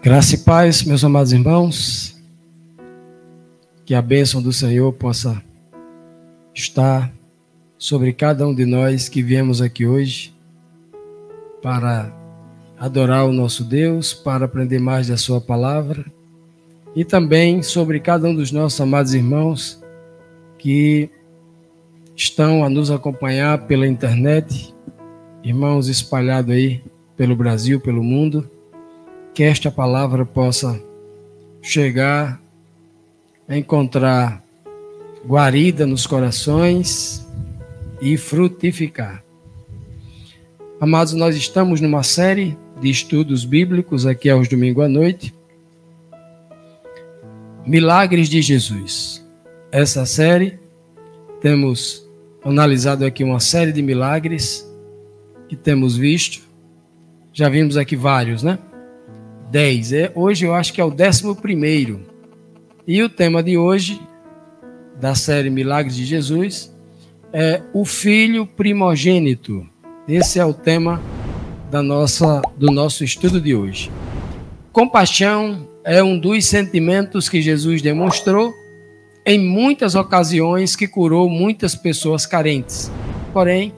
Graça e paz, meus amados irmãos, que a bênção do Senhor possa estar sobre cada um de nós que viemos aqui hoje para adorar o nosso Deus, para aprender mais da sua palavra, e também sobre cada um dos nossos amados irmãos que estão a nos acompanhar pela internet, irmãos espalhados aí pelo Brasil, pelo mundo. Que esta palavra possa chegar a encontrar guarida nos corações e frutificar. Amados, nós estamos numa série de estudos bíblicos aqui aos domingos à noite. Milagres de Jesus. Essa série, temos analisado aqui uma série de milagres que temos visto. Já vimos aqui vários, né? 10. Hoje eu acho que é o 11º. E o tema de hoje, da série Milagres de Jesus, é o Filho Primogênito. Esse é o tema do nosso estudo de hoje. Compaixão é um dos sentimentos que Jesus demonstrou em muitas ocasiões, que curou muitas pessoas carentes. Porém,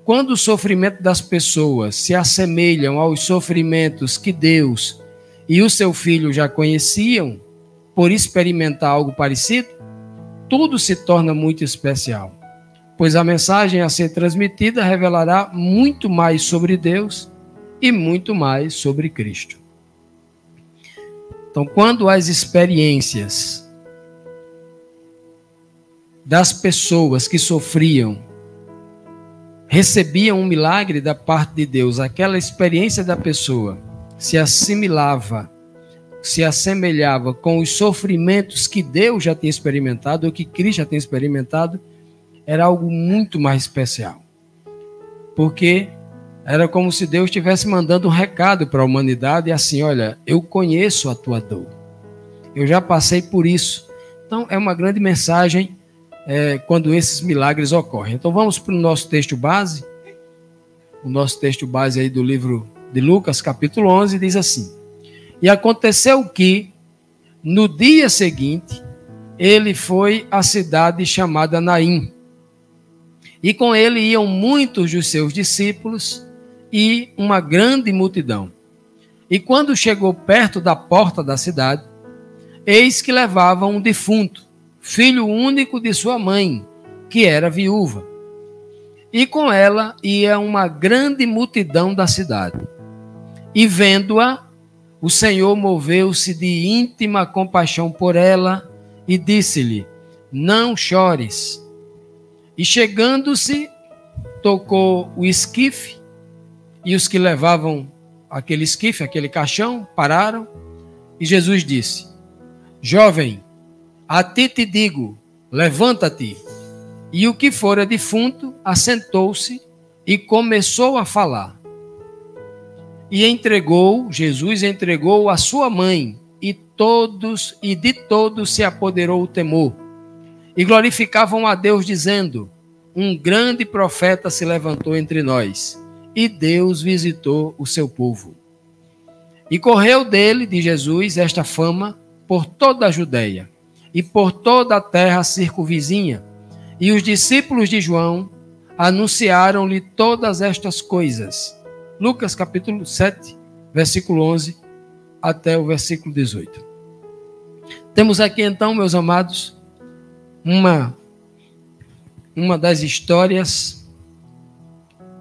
quando o sofrimento das pessoas se assemelham aos sofrimentos que Deus e o seu Filho já conheciam, por experimentar algo parecido, tudo se torna muito especial, pois a mensagem a ser transmitida revelará muito mais sobre Deus e muito mais sobre Cristo. Então, quando as experiências das pessoas que sofriam recebiam um milagre da parte de Deus, aquela experiência da pessoa se assimilava, se assemelhava com os sofrimentos que Deus já tinha experimentado, ou que Cristo já tinha experimentado, era algo muito mais especial. Porque era como se Deus estivesse mandando um recado para a humanidade, e assim, olha, eu conheço a tua dor, eu já passei por isso. Então é uma grande mensagem quando esses milagres ocorrem. Então vamos para o nosso texto base. O nosso texto base aí do livro de Lucas, capítulo 11, diz assim: E aconteceu que, no dia seguinte, ele foi à cidade chamada Naim. E com ele iam muitos dos seus discípulos e uma grande multidão. E quando chegou perto da porta da cidade, eis que levavam um defunto, filho único de sua mãe, que era viúva. E com ela ia uma grande multidão da cidade. E vendo-a, o Senhor moveu-se de íntima compaixão por ela e disse-lhe: Não chores. E chegando-se, tocou o esquife, e os que levavam aquele esquife, aquele caixão, pararam. E Jesus disse: Jovem, a ti te digo, levanta-te. E o que fora defunto assentou-se e começou a falar. E Jesus entregou a sua mãe, e de todos se apoderou o temor. E glorificavam a Deus, dizendo: Um grande profeta se levantou entre nós, e Deus visitou o seu povo. E correu dele, de Jesus, esta fama por toda a Judeia e por toda a terra circunvizinha, e os discípulos de João anunciaram-lhe todas estas coisas. Lucas capítulo 7, versículo 11 até o versículo 18. Temos aqui então, meus amados, uma das histórias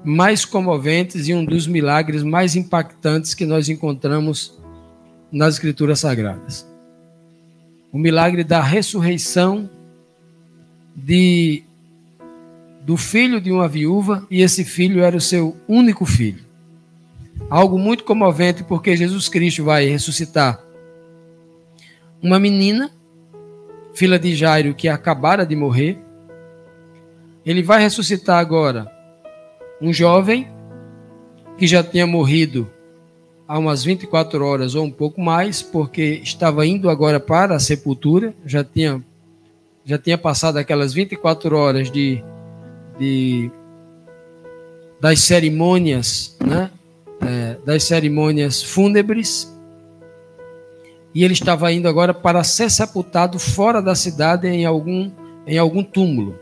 mais comoventes e um dos milagres mais impactantes que nós encontramos nas Escrituras Sagradas. O milagre da ressurreição do filho de uma viúva, e esse filho era o seu único filho. Algo muito comovente, porque Jesus Cristo vai ressuscitar uma menina, filha de Jairo, que acabara de morrer. Ele vai ressuscitar agora um jovem que já tinha morrido há umas 24 horas ou um pouco mais, porque estava indo agora para a sepultura, já tinha passado aquelas 24 horas das cerimônias, né? Das cerimônias fúnebres, e ele estava indo agora para ser sepultado fora da cidade em algum túmulo.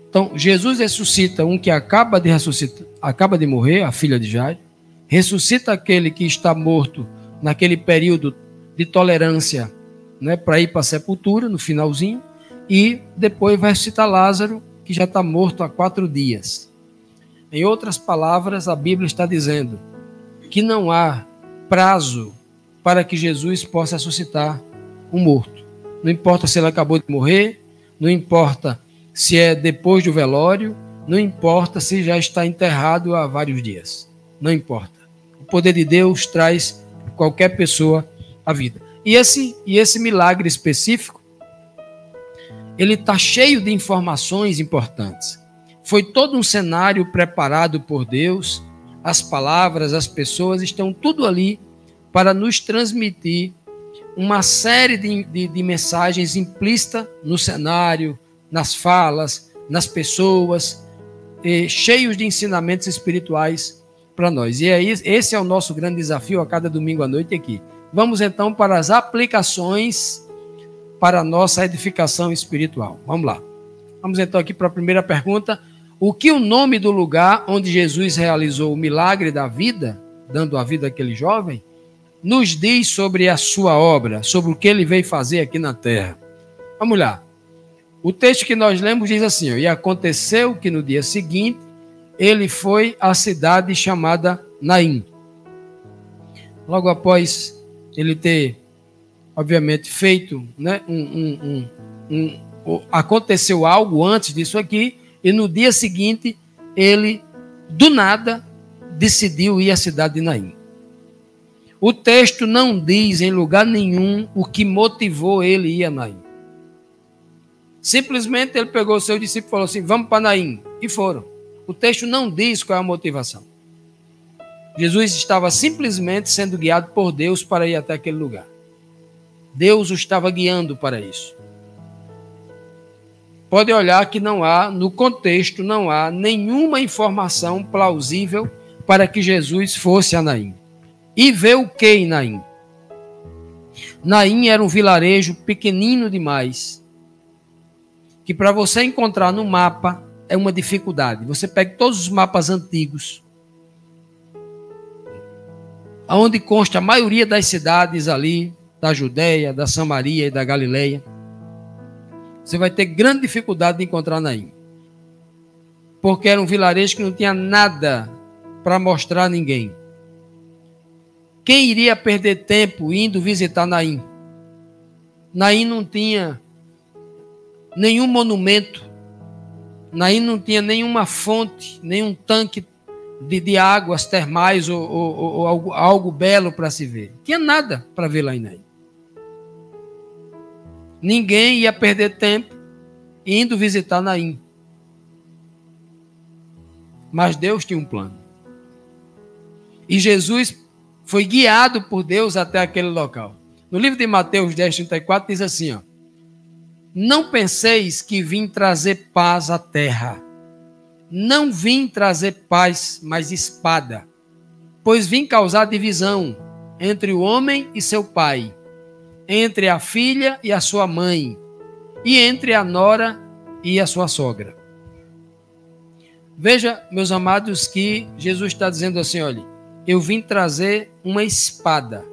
Então, Jesus ressuscita um que acaba de morrer, a filha de Jairo, ressuscita aquele que está morto naquele período de tolerância, né, para ir para a sepultura, no finalzinho, e depois vai ressuscitar Lázaro, que já está morto há 4 dias. Em outras palavras, a Bíblia está dizendo que não há prazo para que Jesus possa ressuscitar um morto. Não importa se ele acabou de morrer, não importa se é depois do velório, não importa se já está enterrado há vários dias. Não importa. O poder de Deus traz qualquer pessoa à vida. E esse milagre específico, ele está cheio de informações importantes. Foi todo um cenário preparado por Deus, as palavras, as pessoas, estão tudo ali para nos transmitir uma série de mensagens implícitas no cenário, nas falas, nas pessoas, cheios de ensinamentos espirituais para nós. E esse é o nosso grande desafio a cada domingo à noite aqui. Vamos então para as aplicações para a nossa edificação espiritual. Vamos lá. Vamos então aqui para a primeira pergunta. O que o nome do lugar onde Jesus realizou o milagre da vida, dando a vida àquele jovem, nos diz sobre a sua obra, sobre o que ele veio fazer aqui na terra? Vamos lá. O texto que nós lemos diz assim: e aconteceu que no dia seguinte ele foi à cidade chamada Naim. Logo após ele ter, obviamente, feito, né, aconteceu algo antes disso aqui, e no dia seguinte ele, do nada, decidiu ir à cidade de Naim. O texto não diz em lugar nenhum o que motivou ele ir a Naim. Simplesmente ele pegou o seu discípulo e falou assim: vamos para Naim. E foram. O texto não diz qual é a motivação. Jesus estava simplesmente sendo guiado por Deus para ir até aquele lugar. Deus o estava guiando para isso. Pode olhar que não há, no contexto, não há nenhuma informação plausível para que Jesus fosse a Naim. E vê o que em Naim? Naim era um vilarejo pequenino demais, que para você encontrar no mapa é uma dificuldade. Você pega todos os mapas antigos, onde consta a maioria das cidades ali, da Judeia, da Samaria e da Galileia, você vai ter grande dificuldade de encontrar Naim. Porque era um vilarejo que não tinha nada para mostrar a ninguém. Quem iria perder tempo indo visitar Naim? Naim não tinha nenhum monumento, Naim não tinha nenhuma fonte, nenhum tanque de águas termais ou algo belo para se ver. Não tinha nada para ver lá em Naim. Ninguém ia perder tempo indo visitar Naim. Mas Deus tinha um plano. E Jesus foi guiado por Deus até aquele local. No livro de Mateus 10:34 diz assim, ó: não penseis que vim trazer paz à terra. Não vim trazer paz, mas espada. Pois vim causar divisão entre o homem e seu pai, entre a filha e a sua mãe, e entre a nora e a sua sogra. Veja, meus amados, que Jesus está dizendo assim, olha, eu vim trazer uma espada.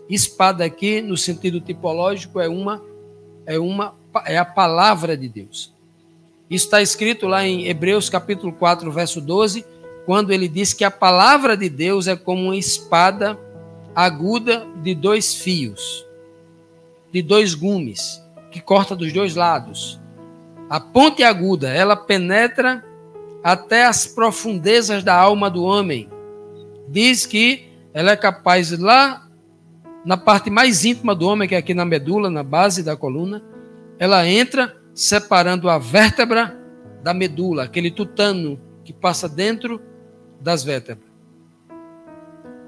Espada aqui, no sentido tipológico, é a palavra de Deus. Isso está escrito lá em Hebreus capítulo 4, verso 12, quando ele diz que a palavra de Deus é como uma espada aguda de 2 fios, de 2 gumes, que corta dos 2 lados. A ponte aguda, ela penetra até as profundezas da alma do homem. Diz que ela é capaz, lá na parte mais íntima do homem, que é aqui na medula, na base da coluna, ela entra separando a vértebra da medula, aquele tutano que passa dentro das vértebras.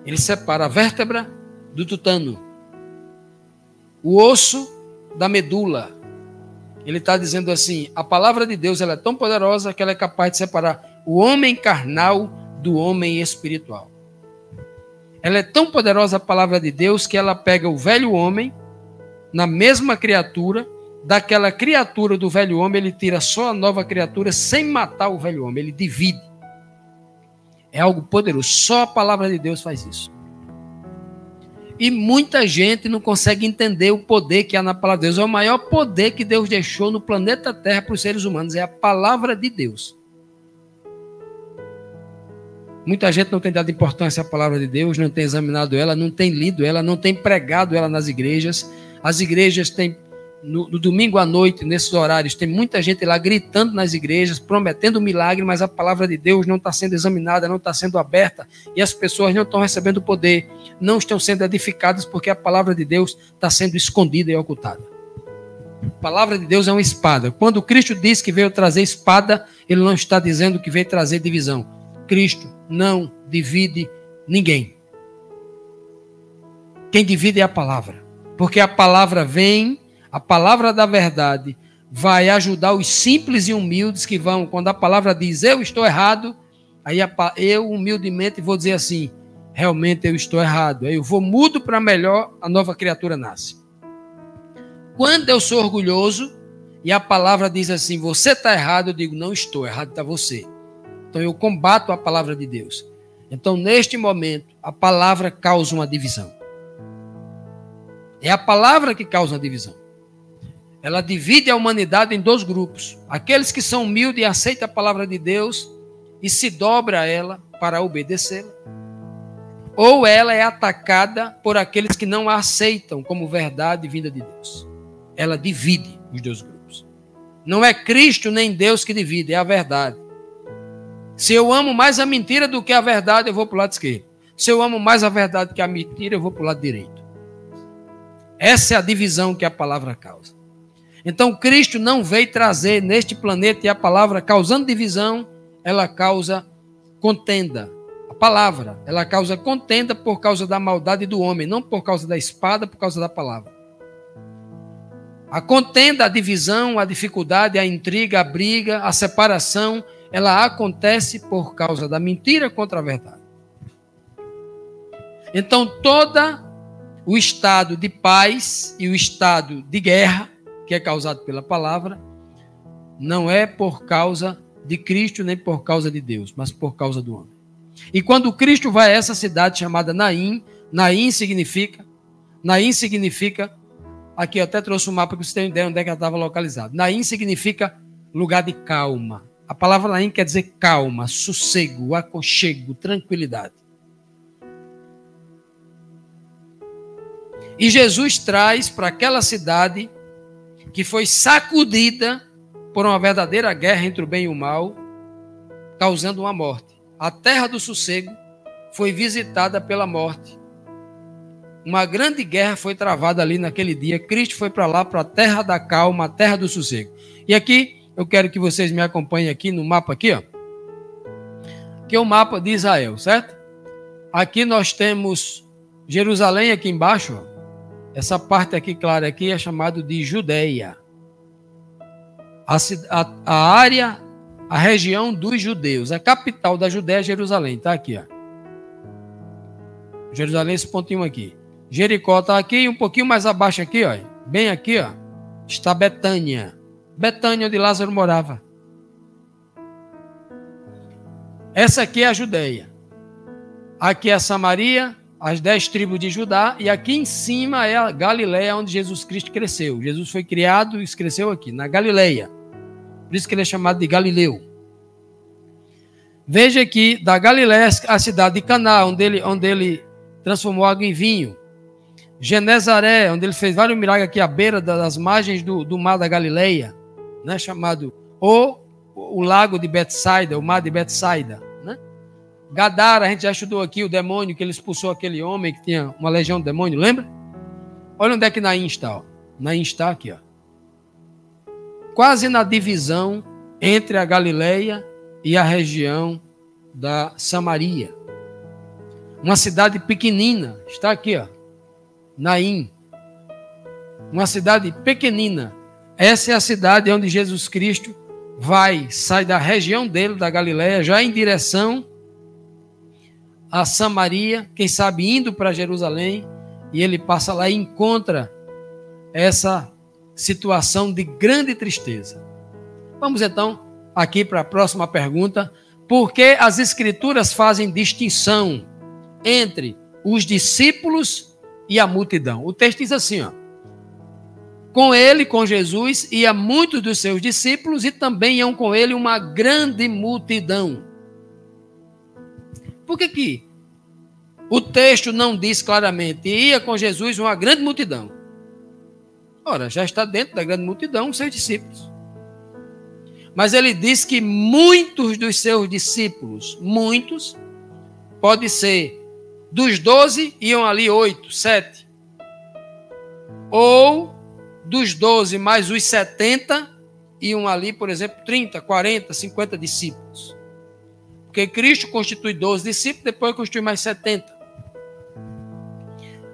Ele separa a vértebra do tutano, o osso da medula. Ele está dizendo assim, a palavra de Deus ela é tão poderosa que ela é capaz de separar o homem carnal do homem espiritual. Ela é tão poderosa, a palavra de Deus, que ela pega o velho homem, na mesma criatura, daquela criatura do velho homem, ele tira só a nova criatura, sem matar o velho homem, ele divide. É algo poderoso, só a palavra de Deus faz isso. E muita gente não consegue entender o poder que há na palavra de Deus. É o maior poder que Deus deixou no planeta Terra para os seres humanos, é a palavra de Deus. Muita gente não tem dado importância à palavra de Deus, não tem examinado ela, não tem lido ela, não tem pregado ela nas igrejas. As igrejas têm, no domingo à noite, nesses horários, tem muita gente lá gritando nas igrejas, prometendo milagre, mas a palavra de Deus não está sendo examinada, não está sendo aberta, e as pessoas não estão recebendo poder, não estão sendo edificadas, porque a palavra de Deus está sendo escondida e ocultada. A palavra de Deus é uma espada. Quando Cristo diz que veio trazer espada, ele não está dizendo que veio trazer divisão. Cristo não divide ninguém. Quem divide é a palavra, porque a palavra vem, a palavra da verdade vai ajudar os simples e humildes que vão, quando a palavra diz eu estou errado, aí eu humildemente vou dizer assim, realmente eu estou errado, aí eu vou mudo para melhor, a nova criatura nasce. Quando eu sou orgulhoso e a palavra diz assim, você está errado, eu digo, não estou, errado está você. Então eu combato a palavra de Deus. Então neste momento a palavra causa uma divisão. É a palavra que causa uma divisão. Ela divide a humanidade em dois grupos. Aqueles que são humildes e aceitam a palavra de Deus e se dobra a ela para obedecê-la. Ou ela é atacada por aqueles que não a aceitam como verdade vinda de Deus. Ela divide os dois grupos. Não é Cristo nem Deus que divide, é a verdade. Se eu amo mais a mentira do que a verdade, eu vou para o lado esquerdo. Se eu amo mais a verdade que a mentira, eu vou para o lado direito. Essa é a divisão que a palavra causa. Então, Cristo não veio trazer neste planeta, e a palavra causando divisão, ela causa contenda. A palavra, ela causa contenda por causa da maldade do homem, não por causa da espada, por causa da palavra. A contenda, a divisão, a dificuldade, a intriga, a briga, a separação, ela acontece por causa da mentira contra a verdade. Então, todo o estado de paz e o estado de guerra, que é causado pela palavra, não é por causa de Cristo nem por causa de Deus, mas por causa do homem. E quando Cristo vai a essa cidade chamada Naim, Naim significa, aqui eu até trouxe um mapa para vocês terem ideia onde é que ela estava localizada. Naim significa lugar de calma. A palavra Naim quer dizer calma, sossego, aconchego, tranquilidade. E Jesus traz para aquela cidade que foi sacudida por uma verdadeira guerra entre o bem e o mal, causando uma morte. A terra do sossego foi visitada pela morte. Uma grande guerra foi travada ali naquele dia. Cristo foi para lá, para a terra da calma, a terra do sossego. E aqui, eu quero que vocês me acompanhem aqui no mapa aqui, ó. Que é o mapa de Israel, certo? Aqui nós temos Jerusalém aqui embaixo, ó. Essa parte aqui clara aqui é chamado de Judeia. A área, a região dos judeus. A capital da Judeia é Jerusalém. Está aqui, ó. Jerusalém, esse pontinho aqui. Jericó está aqui, um pouquinho mais abaixo aqui, ó. Bem aqui, ó. Está Betânia. Betânia, onde Lázaro morava. Essa aqui é a Judeia. Aqui é a Samaria, as 10 tribos de Judá, e aqui em cima é a Galileia, onde Jesus Cristo cresceu. Jesus foi criado e cresceu aqui, na Galileia. Por isso que ele é chamado de Galileu. Veja aqui, da Galileia, a cidade de Caná, onde ele transformou água em vinho. Genezaré, onde ele fez vários milagres aqui à beira das margens do mar da Galileia, né, chamado o lago de Betsaida, o mar de Betsaida. Gadara, a gente já estudou aqui o demônio que ele expulsou aquele homem que tinha uma legião de demônio, lembra? Olha onde é que Naim está, ó. Naim está aqui, ó. Quase na divisão entre a Galileia e a região da Samaria. Uma cidade pequenina, está aqui, ó. Naim. Uma cidade pequenina. Essa é a cidade onde Jesus Cristo sai da região dele, da Galileia, já em direção a Samaria, quem sabe indo para Jerusalém, e ele passa lá e encontra essa situação de grande tristeza. Vamos então aqui para a próxima pergunta. Por que as Escrituras fazem distinção entre os discípulos e a multidão? O texto diz assim, ó: com ele, com Jesus, ia muitos dos seus discípulos e também iam com ele uma grande multidão. Por que o texto não diz claramente, ia com Jesus uma grande multidão? Ora, já está dentro da grande multidão os seus discípulos. Mas ele diz que muitos dos seus discípulos, muitos, pode ser dos 12, iam ali 8, 7. Ou dos 12 mais os 70, iam ali, por exemplo, 30, 40, 50 discípulos. Porque Cristo constitui 12 discípulos, depois constitui mais 70.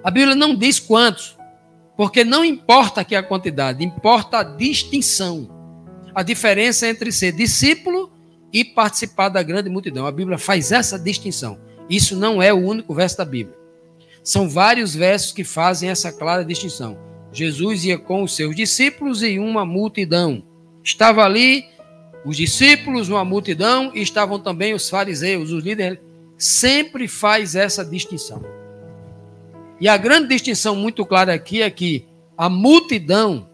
A Bíblia não diz quantos, porque não importa aqui a quantidade, importa a distinção. A diferença entre ser discípulo e participar da grande multidão. A Bíblia faz essa distinção. Isso não é o único verso da Bíblia. São vários versos que fazem essa clara distinção. Jesus ia com os seus discípulos e uma multidão. Estava ali os discípulos, uma multidão, e estavam também os fariseus, os líderes. Sempre faz essa distinção. E a grande distinção muito clara aqui é que a multidão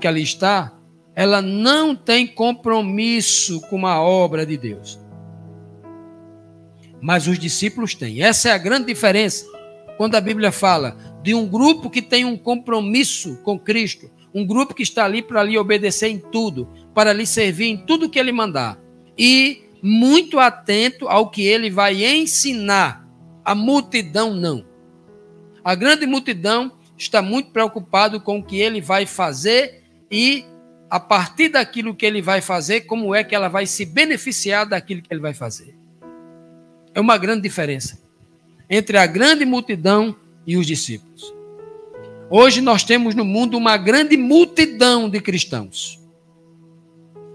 que ali está, ela não tem compromisso com a obra de Deus. Mas os discípulos têm. Essa é a grande diferença. Quando a Bíblia fala de um grupo que tem um compromisso com Cristo, um grupo que está ali para lhe obedecer em tudo, para lhe servir em tudo que ele mandar, e muito atento ao que ele vai ensinar. A multidão não. A grande multidão está muito preocupado com o que ele vai fazer e, a partir daquilo que ele vai fazer, como é que ela vai se beneficiar daquilo que ele vai fazer. É uma grande diferença entre a grande multidão e os discípulos. Hoje nós temos no mundo uma grande multidão de cristãos.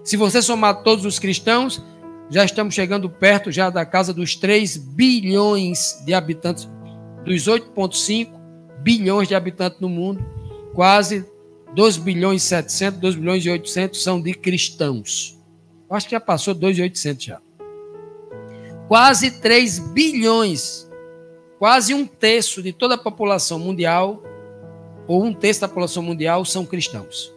Se você somar todos os cristãos, já estamos chegando perto já da casa dos 3 bilhões de habitantes, dos 8,5 bilhões de habitantes no mundo, quase 2 bilhões e 700, 2 bilhões e 800 são de cristãos. Eu acho que já passou 2.800 já. Quase 3 bilhões, quase um terço de toda a população mundial, ou um terço da população mundial, são cristãos.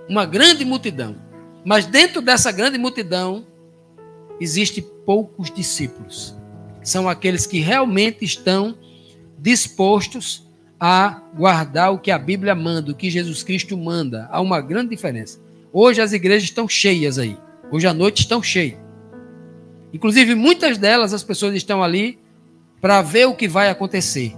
Uma grande multidão. Mas dentro dessa grande multidão, existem poucos discípulos. São aqueles que realmente estão dispostos a guardar o que a Bíblia manda, o que Jesus Cristo manda. Há uma grande diferença. Hoje as igrejas estão cheias aí. Hoje à noite estão cheias. Inclusive, muitas delas, as pessoas estão ali para ver o que vai acontecer.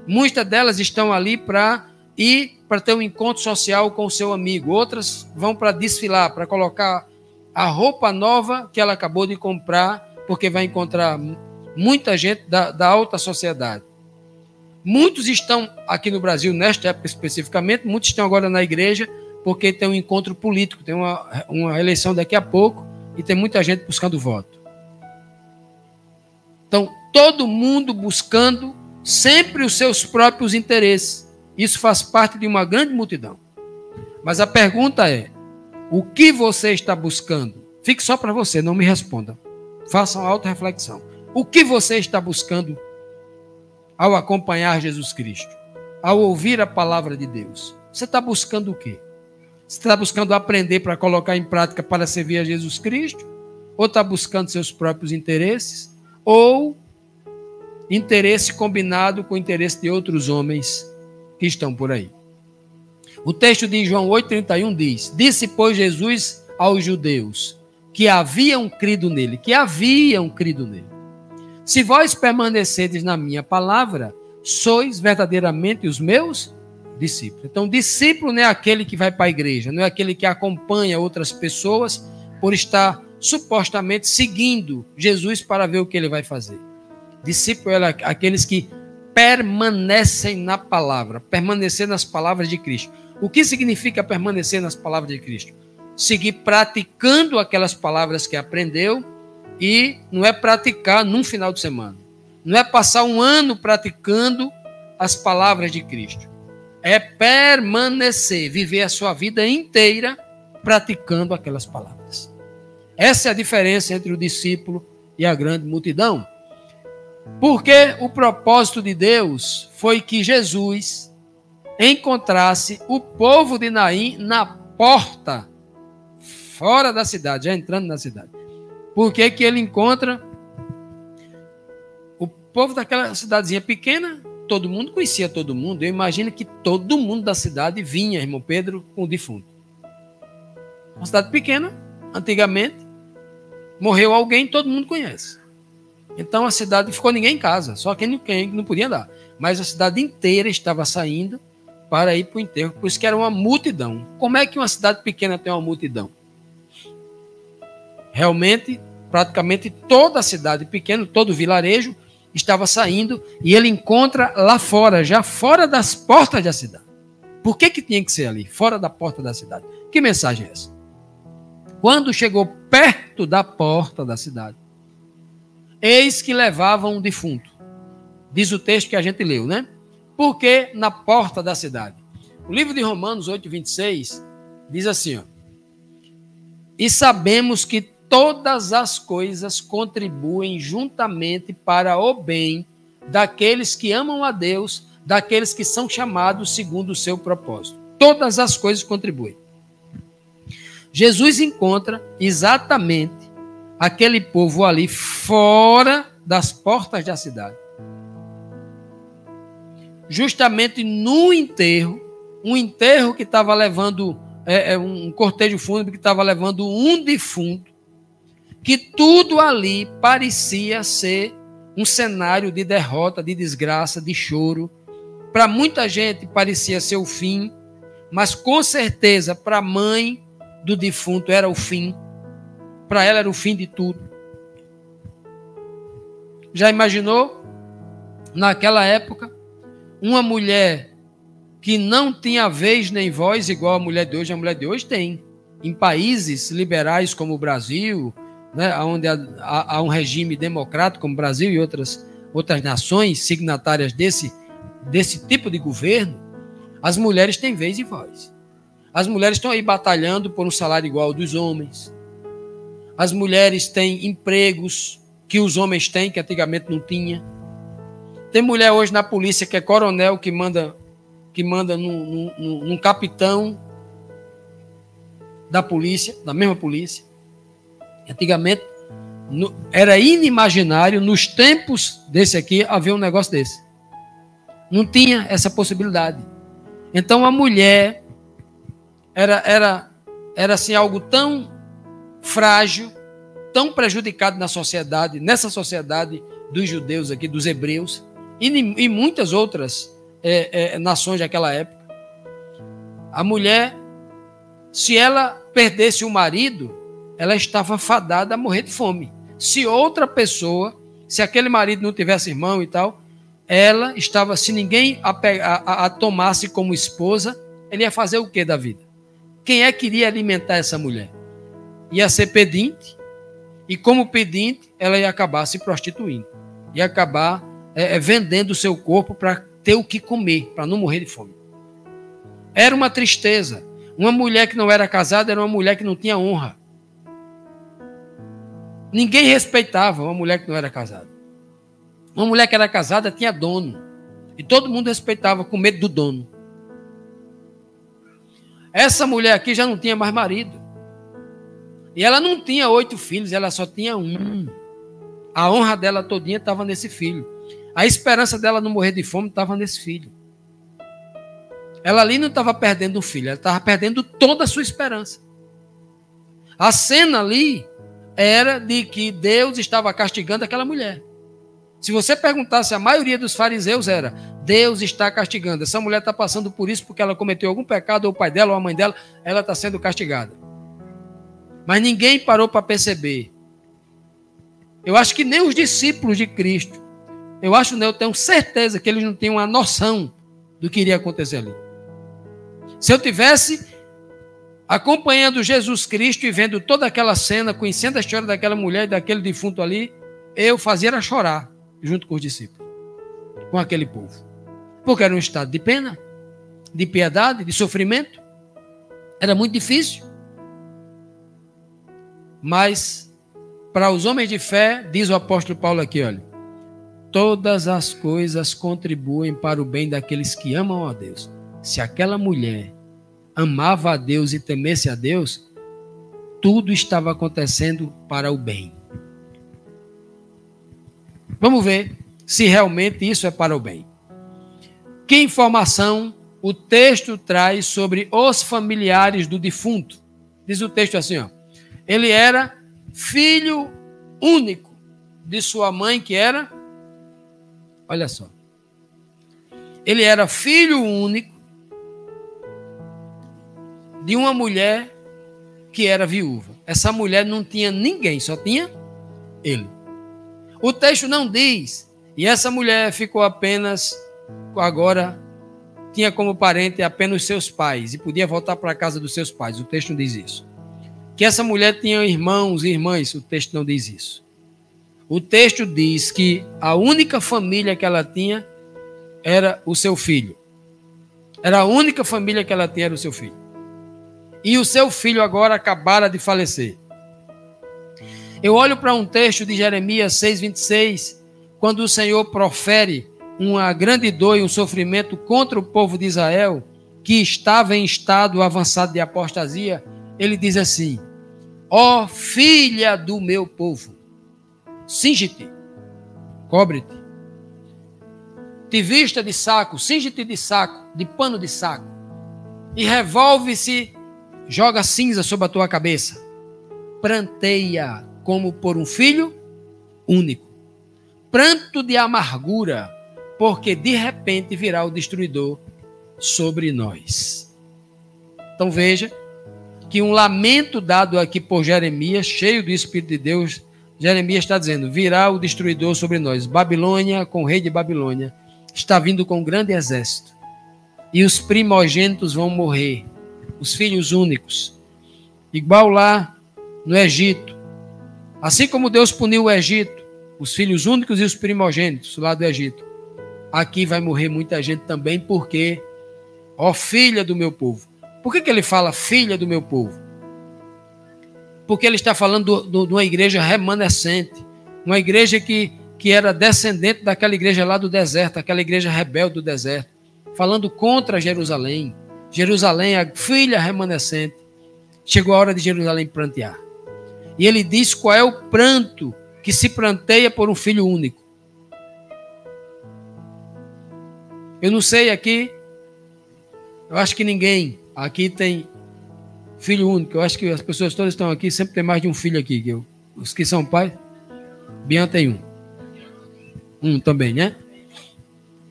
Muitas delas estão ali para ir para ter um encontro social com o seu amigo. Outras vão para desfilar, para colocar a roupa nova que ela acabou de comprar, porque vai encontrar muita gente da alta sociedade. Muitos estão aqui no Brasil, nesta época especificamente, muitos estão agora na igreja, porque tem um encontro político, tem uma eleição daqui a pouco, e tem muita gente buscando voto. Então, todo mundo buscando sempre os seus próprios interesses. Isso faz parte de uma grande multidão. Mas a pergunta é, o que você está buscando? Fique só para você, não me responda. Faça uma auto-reflexão. O que você está buscando ao acompanhar Jesus Cristo? Ao ouvir a palavra de Deus? Você está buscando o quê? Você está buscando aprender para colocar em prática para servir a Jesus Cristo? Ou está buscando seus próprios interesses? Ou interesse combinado com o interesse de outros homens que estão por aí? O texto de João 8,31 diz: disse, pois, Jesus aos judeus que haviam crido nele, se vós permanecerdes na minha palavra, sois verdadeiramente os meus discípulos. Então, discípulo não é aquele que vai para a igreja, não é aquele que acompanha outras pessoas por estar supostamente seguindo Jesus para ver o que ele vai fazer. Discípulo é aqueles que permanecem na palavra, permanecer nas palavras de Cristo. O que significa permanecer nas palavras de Cristo? seguir praticando aquelas palavras que aprendeu, e não é praticar num final de semana. Não é passar um ano praticando as palavras de Cristo. É permanecer, viver a sua vida inteira praticando aquelas palavras. Essa é a diferença entre o discípulo e a grande multidão. Porque o propósito de Deus foi que Jesus encontrasse o povo de Naim na porta, fora da cidade, já entrando na cidade. Por que que ele encontra o povo daquela cidadezinha pequena? Todo mundo conhecia todo mundo. Eu imagino que todo mundo da cidade vinha, irmão Pedro, com o defunto. Uma cidade pequena, antigamente, morreu alguém, todo mundo conhece. Então a cidade ficou ninguém em casa, só quem não podia andar. Mas a cidade inteira estava saindo para ir para o enterro, por isso que era uma multidão. Como é que uma cidade pequena tem uma multidão? Realmente, praticamente toda a cidade pequena, todo o vilarejo estava saindo, e ele encontra lá fora, já fora das portas da cidade. Por que que tinha que ser ali, fora da porta da cidade? Que mensagem é essa? Quando chegou perto da porta da cidade, eis que levavam um defunto. Diz o texto que a gente leu, né? Porque na porta da cidade. O livro de Romanos 8:26 diz assim, ó: e sabemos que todas as coisas contribuem juntamente para o bem daqueles que amam a Deus, daqueles que são chamados segundo o seu propósito. Todas as coisas contribuem. Jesus encontra exatamente aquele povo ali fora das portas da cidade. Justamente no enterro, um enterro que estava levando, um cortejo fúnebre que estava levando um defunto, que tudo ali parecia ser um cenário de derrota, de desgraça, de choro. Para muita gente parecia ser o fim, mas com certeza para a mãe do defunto era o fim. Para ela era o fim de tudo. Já imaginou? Naquela época, uma mulher que não tinha vez nem voz igual a mulher de hoje. A mulher de hoje tem. Em países liberais como o Brasil, né, onde há um regime democrático como o Brasil e outras nações signatárias desse tipo de governo, as mulheres têm vez e voz. As mulheres estão aí batalhando por um salário igual ao dos homens. As mulheres têm empregos que os homens têm, que antigamente não tinha. Tem mulher hoje na polícia que é coronel, que manda num capitão da polícia, da mesma polícia. Antigamente era inimaginário, nos tempos desse aqui, haver um negócio desse. Não tinha essa possibilidade. Então a mulher era assim, algo tão frágil, tão prejudicado na sociedade, nessa sociedade dos judeus aqui, dos hebreus, e muitas outras nações daquela época. A mulher, se ela perdesse o marido, ela estava fadada a morrer de fome. Se outra pessoa, se aquele marido não tivesse irmão e tal, ela estava, se ninguém a tomasse como esposa, ele ia fazer o que da vida? Quem é que iria alimentar essa mulher? Ia ser pedinte, e como pedinte, ela ia acabar se prostituindo. Ia acabar vendendo o seu corpo para ter o que comer, para não morrer de fome. Era uma tristeza. Uma mulher que não era casada era uma mulher que não tinha honra. Ninguém respeitava uma mulher que não era casada. Uma mulher que era casada tinha dono. E todo mundo respeitava com medo do dono. Essa mulher aqui já não tinha mais marido. E ela não tinha 8 filhos, ela só tinha um. A honra dela todinha estava nesse filho. A esperança dela não morrer de fome estava nesse filho. Ela ali não estava perdendo um filho, ela estava perdendo toda a sua esperança. A cena ali era de que Deus estava castigando aquela mulher. Se você perguntasse, a maioria dos fariseus era: Deus está castigando. Essa mulher está passando por isso porque ela cometeu algum pecado, ou o pai dela, ou a mãe dela, ela está sendo castigada. Mas ninguém parou para perceber. Eu acho que nem os discípulos de Cristo, eu tenho certeza que eles não tinham uma noção do que iria acontecer ali. Se eu tivesse acompanhando Jesus Cristo e vendo toda aquela cena, conhecendo a história daquela mulher e daquele defunto ali, eu fazia era chorar junto com os discípulos, com aquele povo. Porque era um estado de pena, de piedade, de sofrimento. Era muito difícil. Mas, para os homens de fé, diz o apóstolo Paulo aqui, olha, todas as coisas contribuem para o bem daqueles que amam a Deus. Se aquela mulher amava a Deus e temesse a Deus, tudo estava acontecendo para o bem. Vamos ver se realmente isso é para o bem. Que informação o texto traz sobre os familiares do defunto? Diz o texto assim, ó, ele era filho único de sua mãe, que era, olha só, ele era filho único de uma mulher que era viúva. Essa mulher não tinha ninguém, só tinha ele. O texto não diz, e essa mulher ficou apenas, agora, tinha como parente apenas seus pais, e podia voltar para a casa dos seus pais. O texto não diz isso. Que essa mulher tinha irmãos e irmãs, o texto não diz isso. O texto diz que a única família que ela tinha era o seu filho. Era a única família que ela tinha, era o seu filho. E o seu filho agora acabara de falecer. Eu olho para um texto de Jeremias 6:26, quando o Senhor profere uma grande dor e um sofrimento contra o povo de Israel, que estava em estado avançado de apostasia. Ele diz assim: ó filha do meu povo, cinge-te, cobre-te, te vista de saco, cinge-te de saco, de pano de saco, e revolve-se, joga cinza sobre a tua cabeça, pranteia como por um filho único, pranto de amargura, porque de repente virá o destruidor sobre nós. Então veja que um lamento dado aqui por Jeremias, cheio do Espírito de Deus, Jeremias está dizendo, virá o destruidor sobre nós. Babilônia, com o rei de Babilônia, está vindo com um grande exército. E os primogênitos vão morrer, os filhos únicos. Igual lá no Egito. Assim como Deus puniu o Egito, os filhos únicos e os primogênitos lá do Egito. Aqui vai morrer muita gente também, porque, ó filha do meu povo. Por que ele fala filha do meu povo? Porque ele está falando de uma igreja remanescente, uma igreja que era descendente daquela igreja lá do deserto, aquela igreja rebelde do deserto, falando contra Jerusalém. Jerusalém, a filha remanescente. Chegou a hora de Jerusalém prantear. E ele diz qual é o pranto que se pranteia por um filho único. Eu não sei aqui, eu acho que ninguém aqui tem filho único. Eu acho que as pessoas todas estão aqui, sempre tem mais de um filho aqui. Os que são pais, Bian tem um. Um também, né?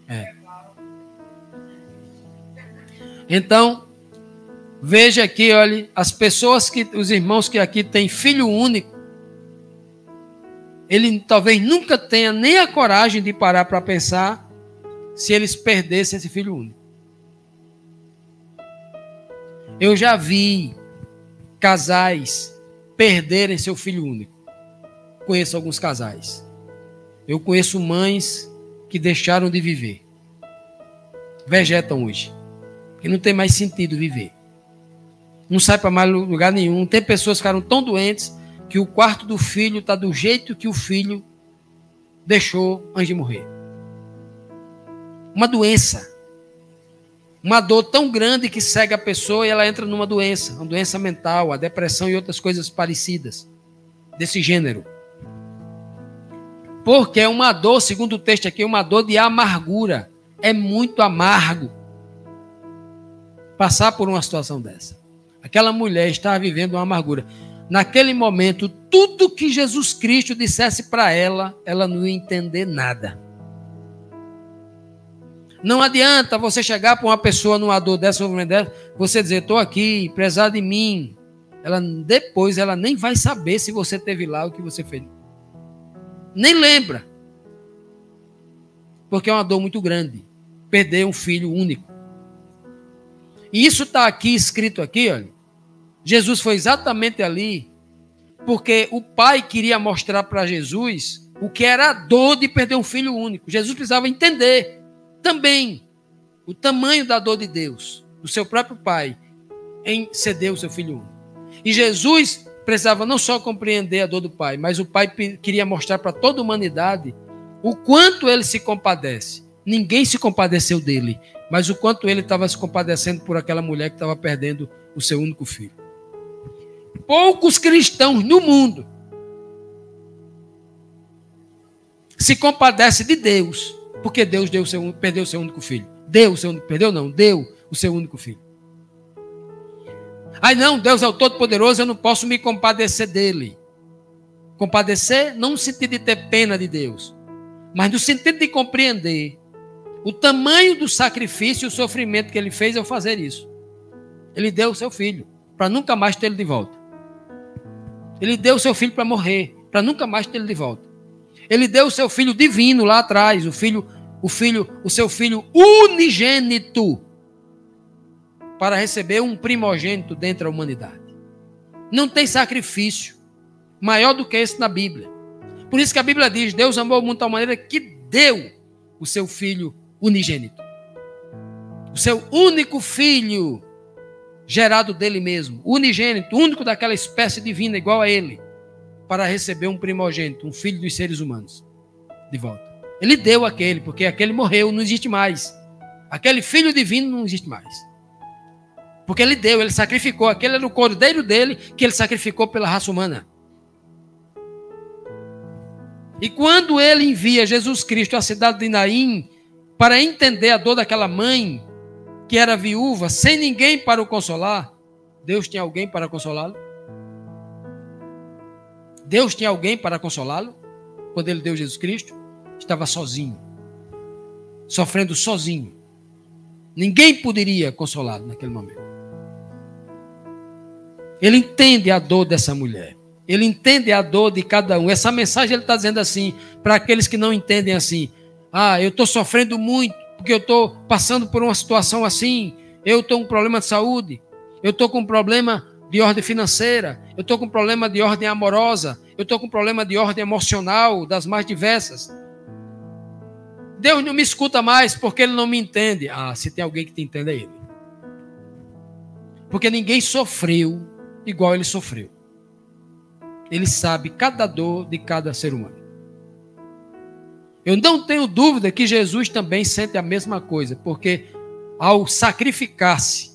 É. Então, veja aqui, olha, as pessoas os irmãos que aqui têm filho único, ele talvez nunca tenha nem a coragem de parar para pensar se eles perdessem esse filho único. Eu já vi casais perderem seu filho único. Conheço alguns casais. Eu conheço mães que deixaram de viver. Vegetam hoje. Porque não tem mais sentido viver. Não sai para mais lugar nenhum. Tem pessoas que ficaram tão doentes que o quarto do filho está do jeito que o filho deixou antes de morrer. Uma doença. Uma dor tão grande que cega a pessoa e ela entra numa doença. Uma doença mental, a depressão e outras coisas parecidas. Desse gênero. Porque é uma dor, segundo o texto aqui, é uma dor de amargura. É muito amargo passar por uma situação dessa. Aquela mulher estava vivendo uma amargura. Naquele momento, tudo que Jesus Cristo dissesse para ela, ela não ia entender nada. Não adianta você chegar para uma pessoa numa dor dessa, você dizer, estou aqui, prezar de mim. Depois ela nem vai saber se você teve lá o que você fez. Nem lembra. Porque é uma dor muito grande. Perder um filho único. E isso está aqui, escrito aqui, olha. Jesus foi exatamente ali porque o pai queria mostrar para Jesus o que era a dor de perder um filho único. Jesus precisava entender também o tamanho da dor de Deus, do seu próprio pai, em ceder o seu filho único. E Jesus precisava não só compreender a dor do pai, mas o pai queria mostrar para toda a humanidade o quanto ele se compadece. Ninguém se compadeceu dele, mas o quanto ele estava se compadecendo por aquela mulher que estava perdendo o seu único filho. Poucos cristãos no mundo se compadecem de Deus, porque Deus perdeu o seu único filho. Deu o seu único filho. Ai não, Deus é o Todo-Poderoso, eu não posso me compadecer dele. Compadecer não no sentido de ter pena de Deus, mas no sentido de compreender o tamanho do sacrifício e o sofrimento que ele fez ao fazer isso. Ele deu o seu filho para nunca mais ter ele de volta. Ele deu o seu filho para morrer, para nunca mais ter ele de volta. Ele deu o seu filho divino lá atrás, o seu filho unigênito, para receber um primogênito dentro da humanidade. Não tem sacrifício maior do que esse na Bíblia. Por isso que a Bíblia diz, Deus amou o mundo de tal maneira que deu o seu filho unigênito. O seu único filho, gerado dele mesmo, unigênito, único daquela espécie divina igual a ele, para receber um primogênito, um filho dos seres humanos, de volta. Ele deu aquele, porque aquele morreu, não existe mais. Aquele filho divino não existe mais. Porque ele deu, ele sacrificou, aquele era o cordeiro dele, que ele sacrificou pela raça humana. E quando ele envia Jesus Cristo à cidade de Naim, para entender a dor daquela mãe, que era viúva, sem ninguém para o consolar, Deus tinha alguém para consolá-lo? Deus tinha alguém para consolá-lo? Quando ele deu Jesus Cristo, estava sozinho, sofrendo sozinho. Ninguém poderia consolá-lo naquele momento. Ele entende a dor dessa mulher. Ele entende a dor de cada um. Essa mensagem ele está dizendo assim, para aqueles que não entendem assim. Ah, eu estou sofrendo muito, porque eu estou passando por uma situação assim. Eu estou com um problema de saúde. Eu estou com um problema de ordem financeira. Eu estou com um problema de ordem amorosa. Eu estou com um problema de ordem emocional, das mais diversas. Deus não me escuta mais, porque Ele não me entende. Ah, se tem alguém que te entende, é Ele. Porque ninguém sofreu igual Ele sofreu. Ele sabe cada dor de cada ser humano. Eu não tenho dúvida que Jesus também sente a mesma coisa, porque ao sacrificar-se,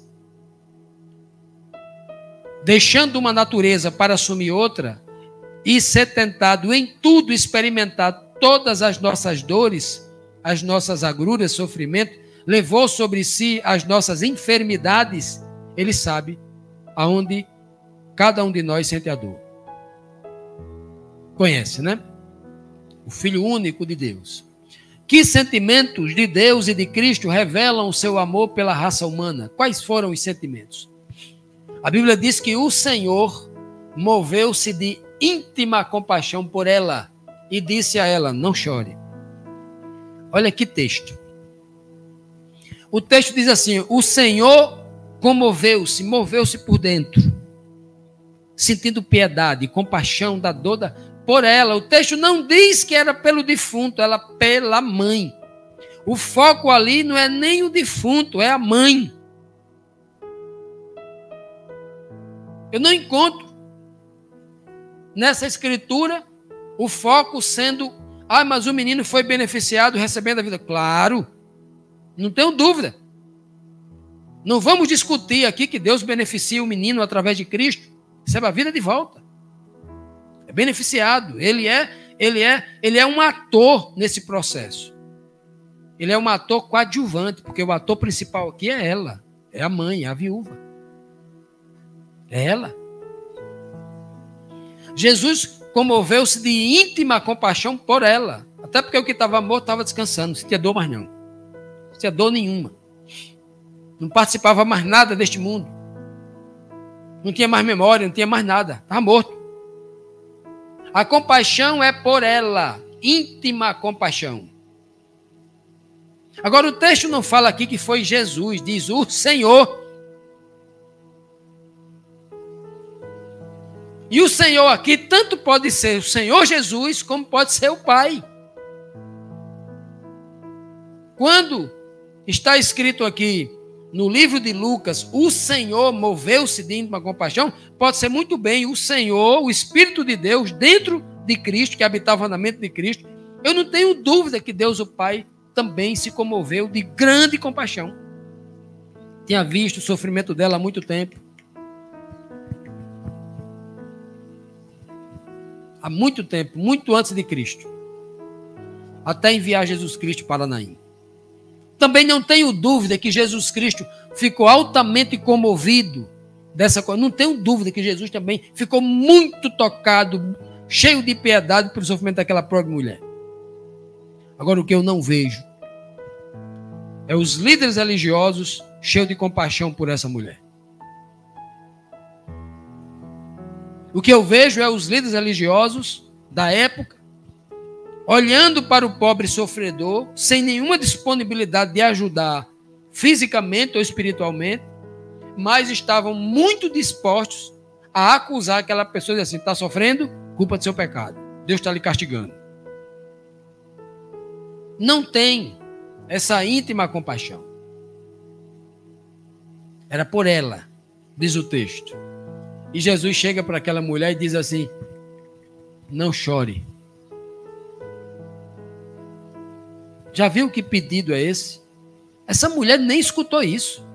deixando uma natureza para assumir outra, e ser tentado em tudo, experimentar todas as nossas dores, as nossas agruras, sofrimento, levou sobre si as nossas enfermidades, Ele sabe aonde cada um de nós sente a dor. Conhece, né? O Filho único de Deus. Que sentimentos de Deus e de Cristo revelam o seu amor pela raça humana? Quais foram os sentimentos? A Bíblia diz que o Senhor moveu-se de íntima compaixão por ela e disse a ela, não chore. Olha que texto. O texto diz assim, o Senhor comoveu-se, moveu-se por dentro, sentindo piedade, compaixão da dor por ela. O texto não diz que era pelo defunto, ela pela mãe. O foco ali não é nem o defunto, é a mãe. Eu não encontro nessa escritura o foco sendo, mas o menino foi beneficiado recebendo a vida. Claro, não tenho dúvida. Não vamos discutir aqui que Deus beneficia o menino através de Cristo, recebe a vida de volta. É beneficiado. Ele é um ator nesse processo. Ele é um ator coadjuvante, porque o ator principal aqui é ela, é a mãe, é a viúva. É ela. Jesus comoveu-se de íntima compaixão por ela. Até porque o que estava morto estava descansando. Não sentia dor mais não. Não sentia dor nenhuma. Não participava mais nada deste mundo. Não tinha mais memória, não tinha mais nada. Estava morto. A compaixão é por ela. Íntima compaixão. Agora o texto não fala aqui que foi Jesus. Diz o Senhor. E o Senhor aqui tanto pode ser o Senhor Jesus, como pode ser o Pai. Quando está escrito aqui no livro de Lucas, o Senhor moveu-se de íntima compaixão, pode ser muito bem o Senhor, o Espírito de Deus, dentro de Cristo, que habitava na mente de Cristo. Eu não tenho dúvida que Deus, o Pai, também se comoveu de grande compaixão. Tinha visto o sofrimento dela há muito tempo. Há muito tempo, muito antes de Cristo. Até enviar Jesus Cristo para Naim. Também não tenho dúvida que Jesus Cristo ficou altamente comovido dessa coisa. Não tenho dúvida que Jesus também ficou muito tocado, cheio de piedade pelo sofrimento daquela pobre mulher. Agora, o que eu não vejo é os líderes religiosos cheios de compaixão por essa mulher. O que eu vejo é os líderes religiosos da época olhando para o pobre sofredor, sem nenhuma disponibilidade de ajudar fisicamente ou espiritualmente, mas estavam muito dispostos a acusar aquela pessoa e dizer assim: está sofrendo? Culpa do seu pecado. Deus está lhe castigando. Não tem essa íntima compaixão. Era por ela, diz o texto. E Jesus chega para aquela mulher e diz assim: não chore. Já viu que pedido é esse? Essa mulher nem escutou isso.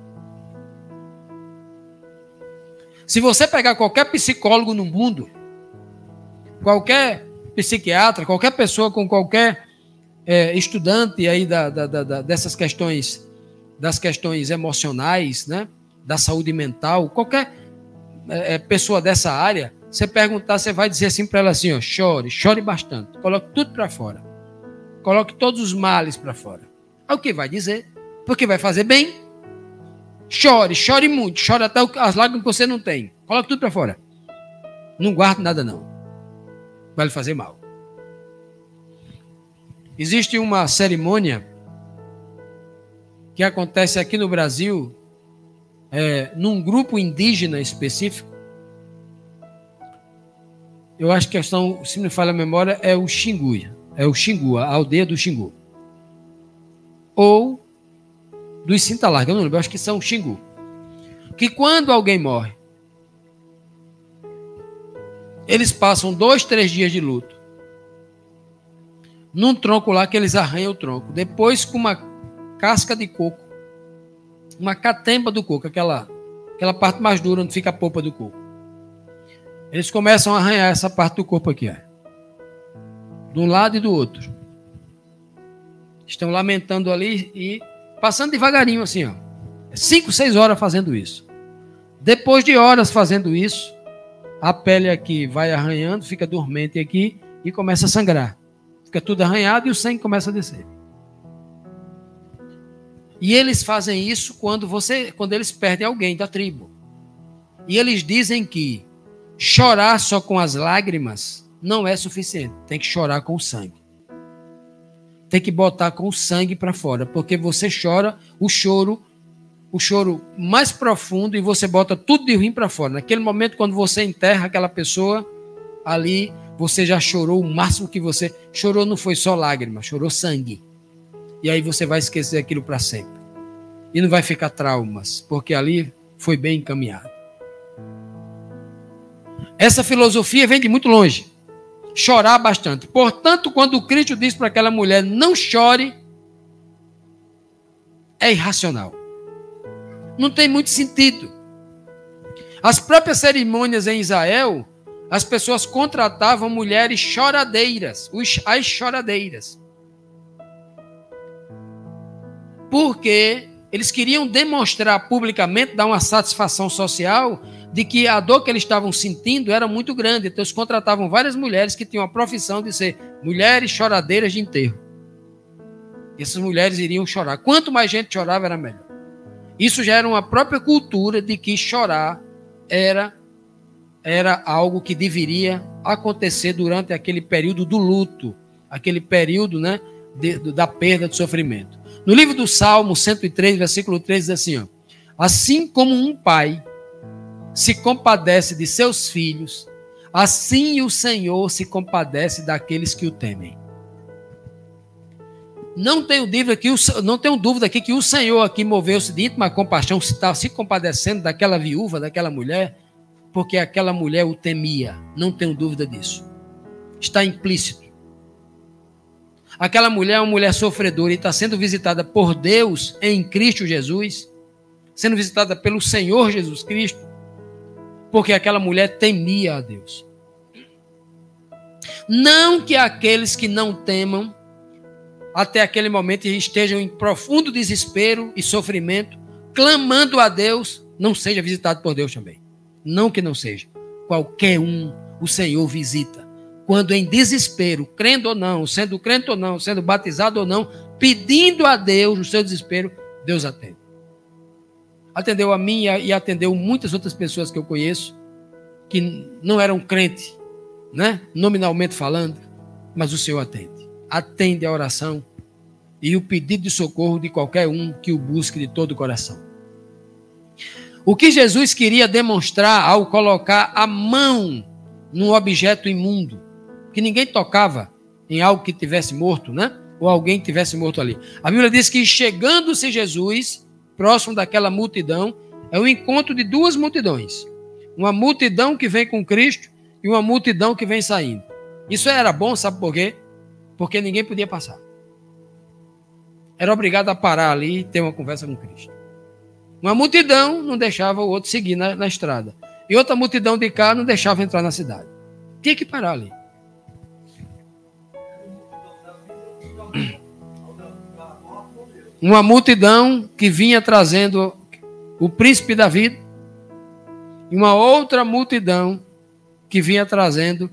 Se você pegar qualquer psicólogo no mundo, qualquer psiquiatra, qualquer pessoa com qualquer estudante aí dessas questões, das questões emocionais, né, da saúde mental, qualquer pessoa dessa área, você perguntar, você vai dizer assim para ela assim: ó, chore bastante, coloque tudo para fora. Coloque todos os males para fora. É o que vai dizer. Porque vai fazer bem. Chore muito. Chore até as lágrimas que você não tem. Coloque tudo para fora. Não guarde nada não. Vai lhe fazer mal. Existe uma cerimônia que acontece aqui no Brasil, num grupo indígena específico. Eu acho que se me falha a memória, é o Xingu. É o Xingu, a aldeia do Xingu. Ou dos Cintalarga, eu não lembro, eu acho que são o Xingu. Que quando alguém morre, eles passam 2, 3 dias de luto. Num tronco lá que eles arranham o tronco. Depois com uma casca de coco, uma catemba do coco, aquela parte mais dura onde fica a polpa do coco. Eles começam a arranhar essa parte do corpo aqui, ó. De um lado e do outro. Estão lamentando ali e passando devagarinho assim, ó. 5, 6 horas fazendo isso. Depois de horas fazendo isso, a pele aqui vai arranhando, fica dormente aqui e começa a sangrar. Fica tudo arranhado e o sangue começa a descer. E eles fazem isso quando eles perdem alguém da tribo. E eles dizem que chorar só com as lágrimas não é suficiente. Tem que chorar com o sangue. Tem que botar com o sangue para fora. Porque você chora o choro mais profundo e você bota tudo de ruim para fora. Naquele momento, quando você enterra aquela pessoa, ali você já chorou o máximo que você chorou. Não foi só lágrima, chorou sangue. E aí você vai esquecer aquilo para sempre. E não vai ficar traumas, porque ali foi bem encaminhado. Essa filosofia vem de muito longe. Chorar bastante. Portanto, quando o Cristo diz para aquela mulher: não chore, é irracional. Não tem muito sentido. As próprias cerimônias em Israel, as pessoas contratavam mulheres choradeiras, as choradeiras. Porque eles queriam demonstrar publicamente, dar uma satisfação social de que a dor que eles estavam sentindo era muito grande. Então eles contratavam várias mulheres que tinham a profissão de ser mulheres choradeiras de enterro. Essas mulheres iriam chorar. Quanto mais gente chorava, era melhor. Isso já era uma própria cultura de que chorar era algo que deveria acontecer durante aquele período do luto, aquele período, né, da perda, do sofrimento. No livro do Salmo 103, versículo 3, diz assim: ó, assim como um pai se compadece de seus filhos, Assim o Senhor se compadece daqueles que o temem. Não tenho dúvida aqui que o Senhor aqui moveu-se de íntima compaixão, está se compadecendo daquela viúva, daquela mulher, porque aquela mulher o temia. Não tenho dúvida disso. Está implícito. Aquela mulher é uma mulher sofredora e está sendo visitada por Deus em Cristo Jesus, sendo visitada pelo Senhor Jesus Cristo, porque aquela mulher temia a Deus. Não que aqueles que não temam, até aquele momento estejam em profundo desespero e sofrimento, clamando a Deus, não seja visitado por Deus também. Não que não seja. Qualquer um o Senhor visita. Quando em desespero, crendo ou não, sendo crente ou não, sendo batizado ou não, pedindo a Deus no seu desespero, Deus atende. Atendeu a mim e atendeu muitas outras pessoas que eu conheço, que não eram crentes, né? Nominalmente falando, mas o Senhor atende. Atende a oração e o pedido de socorro de qualquer um que o busque de todo o coração. O que Jesus queria demonstrar ao colocar a mão num objeto imundo, que ninguém tocava em algo que tivesse morto, né? Ou alguém tivesse morto ali. A Bíblia diz que chegando-se Jesus, próximo daquela multidão, é o encontro de duas multidões. Uma multidão que vem com Cristo e uma multidão que vem saindo. Isso era bom, sabe por quê? Porque ninguém podia passar. Era obrigado a parar ali e ter uma conversa com Cristo. Uma multidão não deixava o outro seguir na estrada. E outra multidão de cá não deixava entrar na cidade. Tinha que parar ali. Uma multidão que vinha trazendo o príncipe da vida e uma outra multidão que vinha trazendo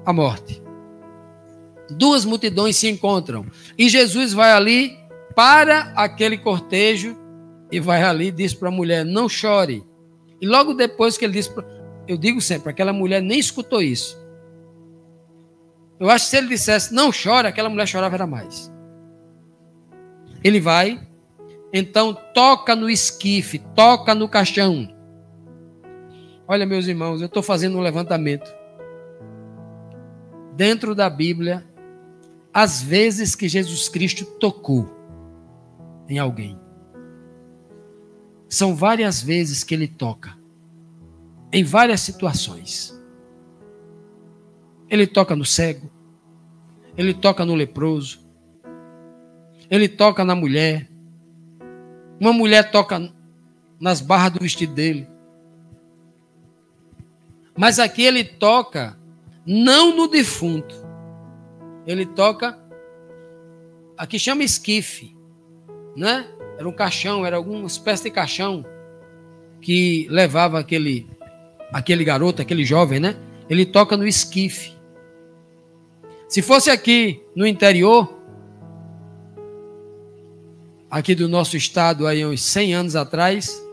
a morte. Duas multidões se encontram e Jesus vai ali para aquele cortejo e vai ali e diz para a mulher, não chore. E logo depois que ele disse, eu digo sempre, aquela mulher nem escutou isso. Eu acho que se ele dissesse, não chore, aquela mulher chorava era mais. Ele vai, então toca no esquife, toca no caixão. Olha, meus irmãos, eu estou fazendo um levantamento. Dentro da Bíblia, as vezes que Jesus Cristo tocou em alguém. São várias vezes que ele toca. Em várias situações. Ele toca no cego. Ele toca no leproso. Ele toca na mulher. Uma mulher toca nas barras do vestido dele. Mas aqui ele toca não no defunto. Ele toca, aqui chama esquife, né? Era um caixão, era alguma espécie de caixão que levava aquele garoto, aquele jovem, né? Ele toca no esquife. Se fosse aqui no interior, aqui do nosso estado, aí uns 100 anos atrás,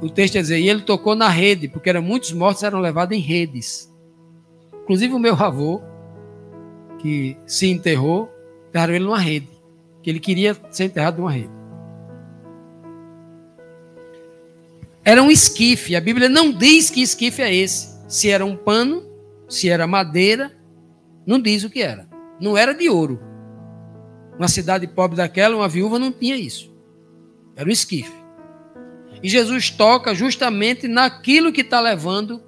o texto ia dizer, e ele tocou na rede, porque muitos mortos eram levados em redes. Inclusive o meu avô, que se enterrou, enterraram ele numa rede, que ele queria ser enterrado numa rede. Era um esquife, a Bíblia não diz que esquife é esse, se era um pano, se era madeira, não diz o que era, não era de ouro. Uma cidade pobre daquela, uma viúva não tinha isso, era um esquife. E Jesus toca justamente naquilo que está levando,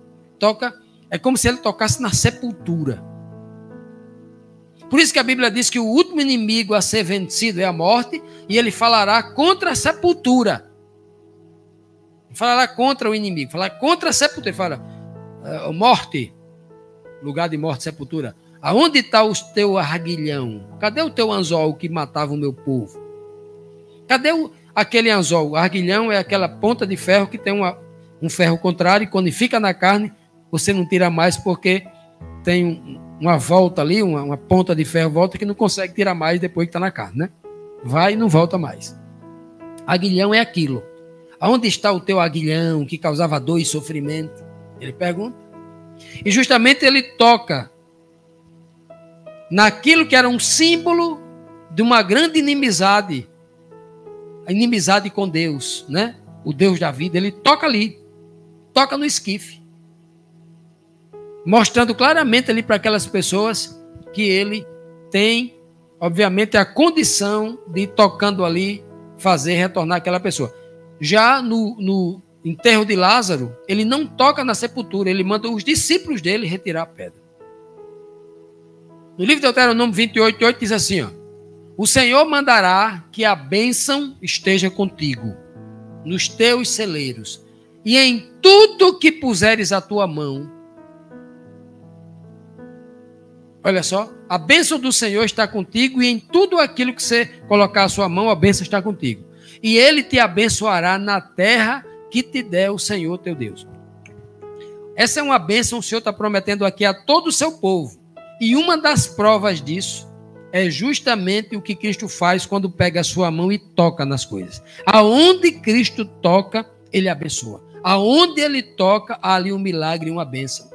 é como se ele tocasse na sepultura. Por isso que a Bíblia diz que o último inimigo a ser vencido é a morte, e ele falará contra a sepultura. Ele falará contra o inimigo, falará contra a sepultura. Ele fala, morte, lugar de morte, sepultura. Aonde está o teu arguilhão? Cadê o teu anzol que matava o meu povo? Cadê aquele anzol? O arguilhão é aquela ponta de ferro que tem um ferro contrário, e quando fica na carne, você não tira mais porque tem uma volta ali, uma ponta de ferro volta que não consegue tirar mais depois que está na carne, né? Vai e não volta mais. Aguilhão é aquilo. Aonde está o teu aguilhão que causava dor e sofrimento? Ele pergunta. E justamente ele toca naquilo que era um símbolo de uma grande inimizade. A inimizade com Deus, né? O Deus da vida, ele toca ali. Toca no esquife. mostrando claramente ali para aquelas pessoas que ele tem, obviamente, a condição de, tocando ali, fazer retornar aquela pessoa. Já no enterro de Lázaro, ele não toca na sepultura, ele manda os discípulos dele retirar a pedra. No livro de Deuteronômio 28:8 diz assim, ó: o Senhor mandará que a bênção esteja contigo, nos teus celeiros, e em tudo que puseres a tua mão. Olha só, a bênção do Senhor está contigo, e em tudo aquilo que você colocar a sua mão, a bênção está contigo. E ele te abençoará na terra que te der o Senhor teu Deus. Essa é uma bênção que o Senhor está prometendo aqui a todo o seu povo. E uma das provas disso é justamente o que Cristo faz quando pega a sua mão e toca nas coisas. Aonde Cristo toca, ele abençoa. Aonde ele toca, há ali um milagre e uma bênção.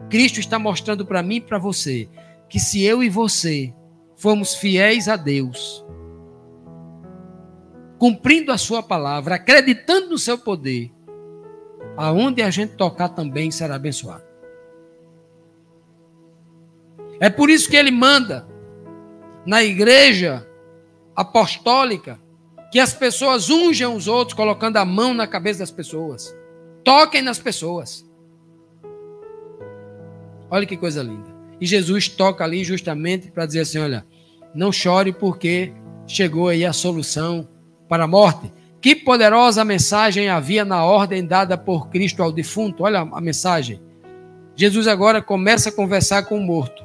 Cristo está mostrando para mim e para você que se eu e você formos fiéis a Deus, cumprindo a sua palavra, acreditando no seu poder, aonde a gente tocar também será abençoado. É por isso que ele manda na igreja apostólica que as pessoas unjam os outros, colocando a mão na cabeça das pessoas. Toquem nas pessoas. Olha que coisa linda. E Jesus toca ali justamente para dizer assim, olha, não chore porque chegou aí a solução para a morte. Que poderosa mensagem havia na ordem dada por Cristo ao defunto. Olha a mensagem. Jesus agora começa a conversar com o morto.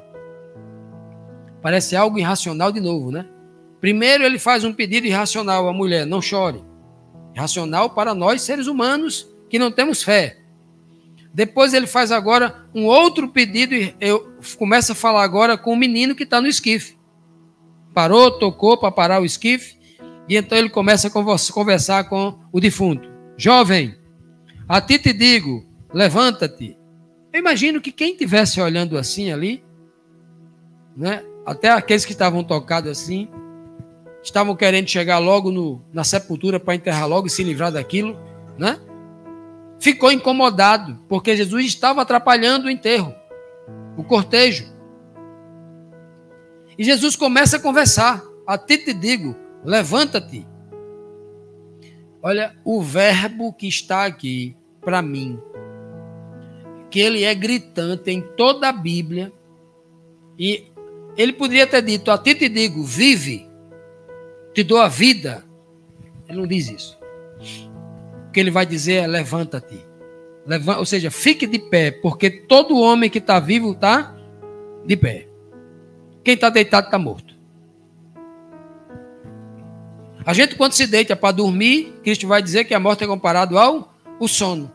Parece algo irracional de novo, né? Primeiro ele faz um pedido irracional à mulher, não chore. Irracional para nós seres humanos que não temos fé. Depois ele faz agora um outro pedido e eu começo a falar agora com o menino que está no esquife. Parou, tocou para parar o esquife e então ele começa a conversar com o defunto. Jovem, a ti te digo, levanta-te. Eu imagino que quem estivesse olhando assim ali, né? Até aqueles que estavam tocados assim, estavam querendo chegar logo na sepultura para enterrar logo e se livrar daquilo, né? Ficou incomodado, porque Jesus estava atrapalhando o enterro, o cortejo. E Jesus começa a conversar. A ti te digo, levanta-te. Olha, o verbo que está aqui, para mim, que ele é gritante em toda a Bíblia, e ele poderia ter dito, a ti te digo, vive, te dou a vida. Ele não diz isso. O que ele vai dizer é, levanta-te. Ou seja, fique de pé, porque todo homem que está vivo está de pé. Quem está deitado está morto. A gente, quando se deita para dormir, Cristo vai dizer que a morte é comparado ao sono.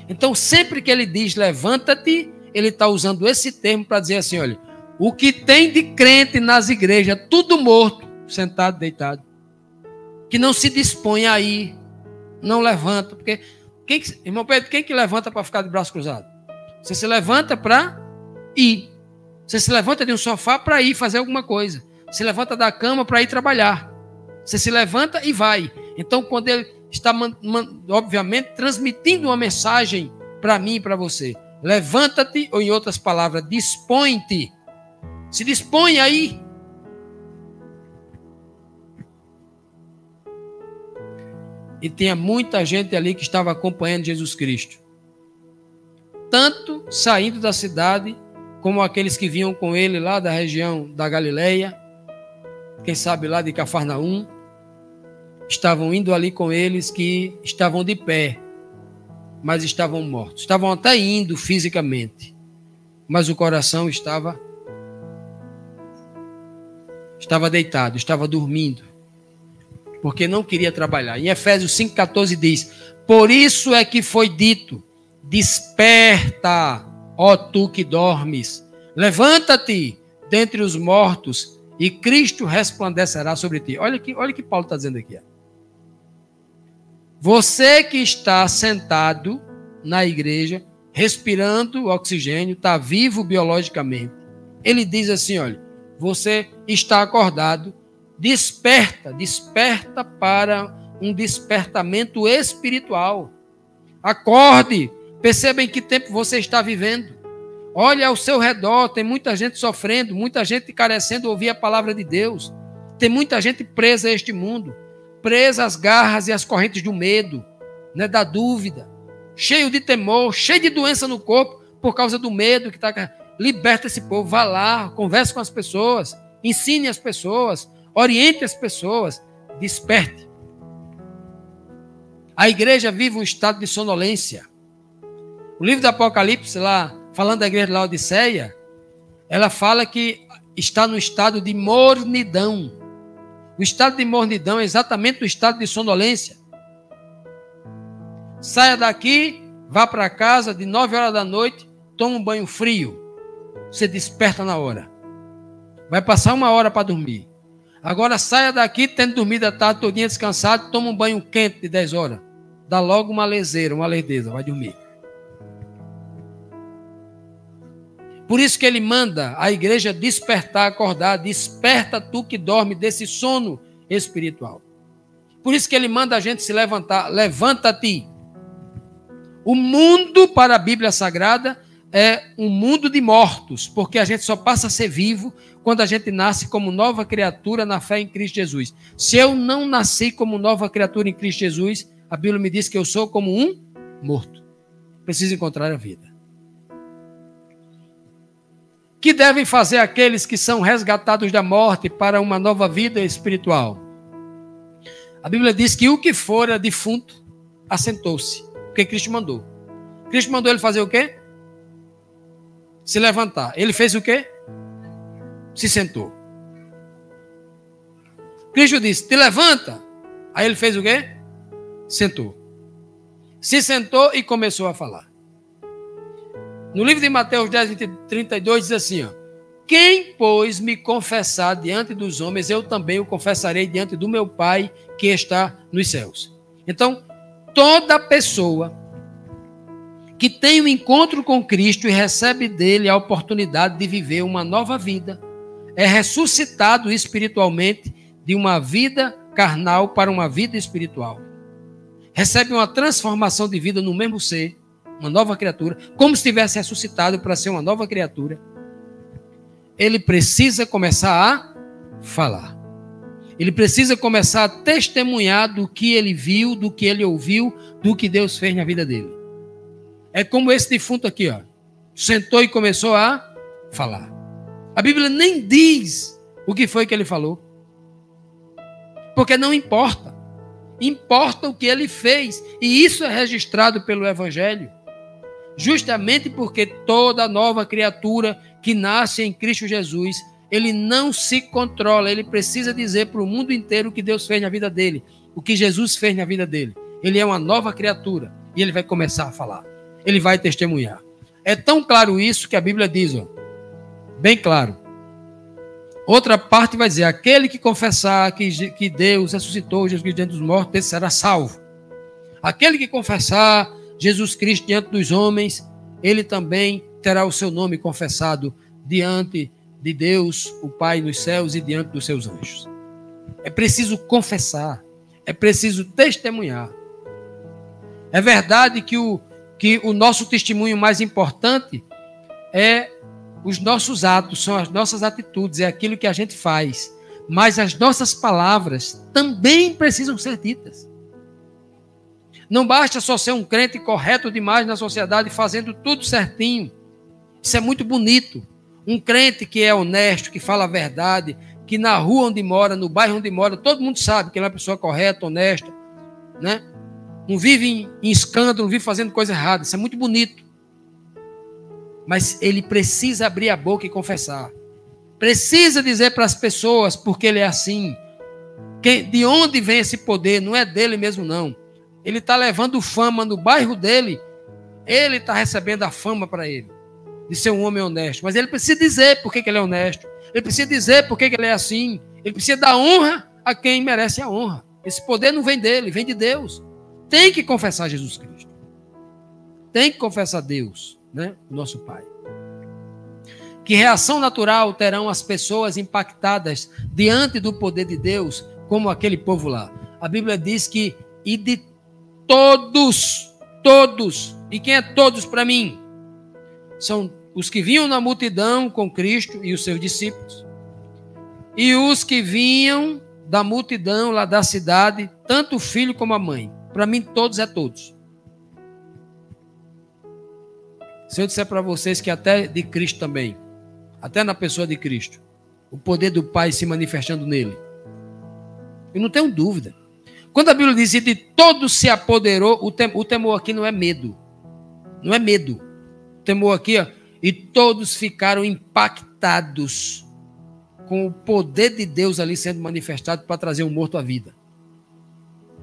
Então, sempre que ele diz levanta-te, ele está usando esse termo para dizer assim, olha, o que tem de crente nas igrejas, tudo morto, sentado, deitado, que não se dispõe a ir, não levanta, porque, irmão Pedro, quem que levanta para ficar de braço cruzado? Você se levanta para ir, você se levanta de um sofá para ir fazer alguma coisa, se levanta da cama para ir trabalhar, você se levanta e vai. Então, quando ele está, obviamente, transmitindo uma mensagem para mim e para você, levanta-te, ou em outras palavras, dispõe-te, se dispõe aí. E tinha muita gente ali que estava acompanhando Jesus Cristo. Tanto saindo da cidade, como aqueles que vinham com ele lá da região da Galileia, quem sabe lá de Cafarnaum, estavam indo ali com eles que estavam de pé, mas estavam mortos. Estavam até indo fisicamente, mas o coração estava deitado, estava dormindo, porque não queria trabalhar. Em Efésios 5,14 diz, por isso é que foi dito, desperta, ó tu que dormes, levanta-te dentre os mortos e Cristo resplandecerá sobre ti. Olha que Paulo está dizendo aqui. Você que está sentado na igreja, respirando oxigênio, está vivo biologicamente. Ele diz assim, olha, você está acordado, desperta para um despertamento espiritual. Acorde, perceba em que tempo você está vivendo. Olha ao seu redor, tem muita gente sofrendo, muita gente carecendo de ouvir a palavra de Deus. Tem muita gente presa a este mundo, presa às garras e às correntes do medo, né, da dúvida, cheio de temor, cheio de doença no corpo, por causa do medo que está. Liberta esse povo, vá lá, converse com as pessoas, ensine as pessoas, oriente as pessoas, desperte. A igreja vive um estado de sonolência. O livro do Apocalipse, lá, falando da igreja de Laodiceia, ela fala que está no estado de mornidão. O estado de mornidão é exatamente o estado de sonolência. Saia daqui, vá para casa de 9 horas da noite, toma um banho frio. Você desperta na hora. Vai passar 1 hora para dormir. Agora saia daqui, tendo dormido a tarde todinha descansado, toma um banho quente de 10 horas. Dá logo uma leseira, uma lerdeza, vai dormir. Por isso que ele manda a igreja despertar, acordar. Desperta tu que dorme desse sono espiritual. Por isso que ele manda a gente se levantar. Levanta-te. O mundo para a Bíblia Sagrada é um mundo de mortos, porque a gente só passa a ser vivo quando a gente nasce como nova criatura na fé em Cristo Jesus. Se eu não nasci como nova criatura em Cristo Jesus, a Bíblia me diz que eu sou como um morto. Preciso encontrar a vida. Que devem fazer aqueles que são resgatados da morte para uma nova vida espiritual? A Bíblia diz que o que fora defunto assentou-se, porque Cristo mandou. Cristo mandou ele fazer o quê? Se levantar. Ele fez o quê? Se sentou. Cristo disse, te levanta. Aí ele fez o quê? Sentou. Se sentou e começou a falar. No livro de Mateus 10, 32 diz assim, ó, quem, pois, me confessar diante dos homens, eu também o confessarei diante do meu Pai que está nos céus. Então, toda pessoa que tem um encontro com Cristo e recebe dele a oportunidade de viver uma nova vida, é ressuscitado espiritualmente de uma vida carnal para uma vida espiritual. Recebe uma transformação de vida no mesmo ser, uma nova criatura, como se tivesse ressuscitado para ser uma nova criatura. Ele precisa começar a falar. Ele precisa começar a testemunhar do que ele viu, do que ele ouviu, do que Deus fez na vida dele. É como esse defunto aqui, ó. Sentou e começou a falar. A Bíblia nem diz o que foi que ele falou. Porque não importa. Importa o que ele fez. E isso é registrado pelo Evangelho. Justamente porque toda nova criatura que nasce em Cristo Jesus, ele não se controla. Ele precisa dizer para o mundo inteiro o que Deus fez na vida dele. O que Jesus fez na vida dele. Ele é uma nova criatura. E ele vai começar a falar. Ele vai testemunhar. É tão claro isso que a Bíblia diz, ó, bem claro. Outra parte vai dizer, aquele que confessar que Deus ressuscitou Jesus Cristo diante dos mortos, esse será salvo. Aquele que confessar Jesus Cristo diante dos homens, ele também terá o seu nome confessado diante de Deus, o Pai nos céus e diante dos seus anjos. É preciso confessar, é preciso testemunhar. É verdade que o nosso testemunho mais importante é os nossos atos, são as nossas atitudes, é aquilo que a gente faz. Mas as nossas palavras também precisam ser ditas. Não basta só ser um crente correto demais na sociedade, fazendo tudo certinho. Isso é muito bonito. Um crente que é honesto, que fala a verdade, que na rua onde mora, no bairro onde mora, todo mundo sabe que ele é uma pessoa correta, honesta, né? Não vive em escândalo, não vive fazendo coisa errada. Isso é muito bonito. Mas ele precisa abrir a boca e confessar. Precisa dizer para as pessoas porque ele é assim. De onde vem esse poder? Não é dele mesmo, não. Ele está levando fama no bairro dele. Ele está recebendo a fama para ele. De ser um homem honesto. Mas ele precisa dizer por que ele é honesto. Ele precisa dizer por que ele é assim. Ele precisa dar honra a quem merece a honra. Esse poder não vem dele, vem de Deus. Tem que confessar Jesus Cristo. Tem que confessar Deus, né? O nosso Pai. Que reação natural terão as pessoas impactadas diante do poder de Deus, como aquele povo lá? A Bíblia diz que, e de todos, e quem é todos para mim? São os que vinham na multidão com Cristo e os seus discípulos, e os que vinham da multidão lá da cidade, tanto o filho como a mãe. Para mim, todos é todos. Se eu disser para vocês que até de Cristo também, até na pessoa de Cristo, o poder do Pai se manifestando nele, eu não tenho dúvida. Quando a Bíblia diz que de todos se apoderou, o temor aqui não é medo. Não é medo. O temor aqui, ó, e todos ficaram impactados com o poder de Deus ali sendo manifestado para trazer um morto à vida.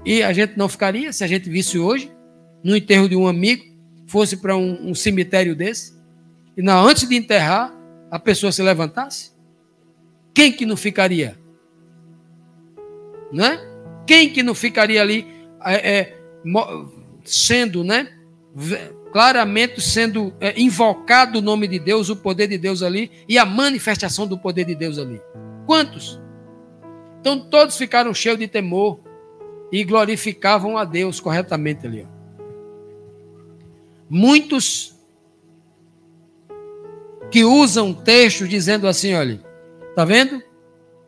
E a gente não ficaria se a gente visse hoje, no enterro de um amigo, fosse para um cemitério desse, e antes de enterrar, a pessoa se levantasse? Quem que não ficaria? Não é? Quem que não ficaria ali sendo, né, claramente sendo invocado o nome de Deus, o poder de Deus ali, e a manifestação do poder de Deus ali? Quantos? Então todos ficaram cheios de temor e glorificavam a Deus corretamente ali. Ó. Muitos que usam textos dizendo assim, olha, tá vendo?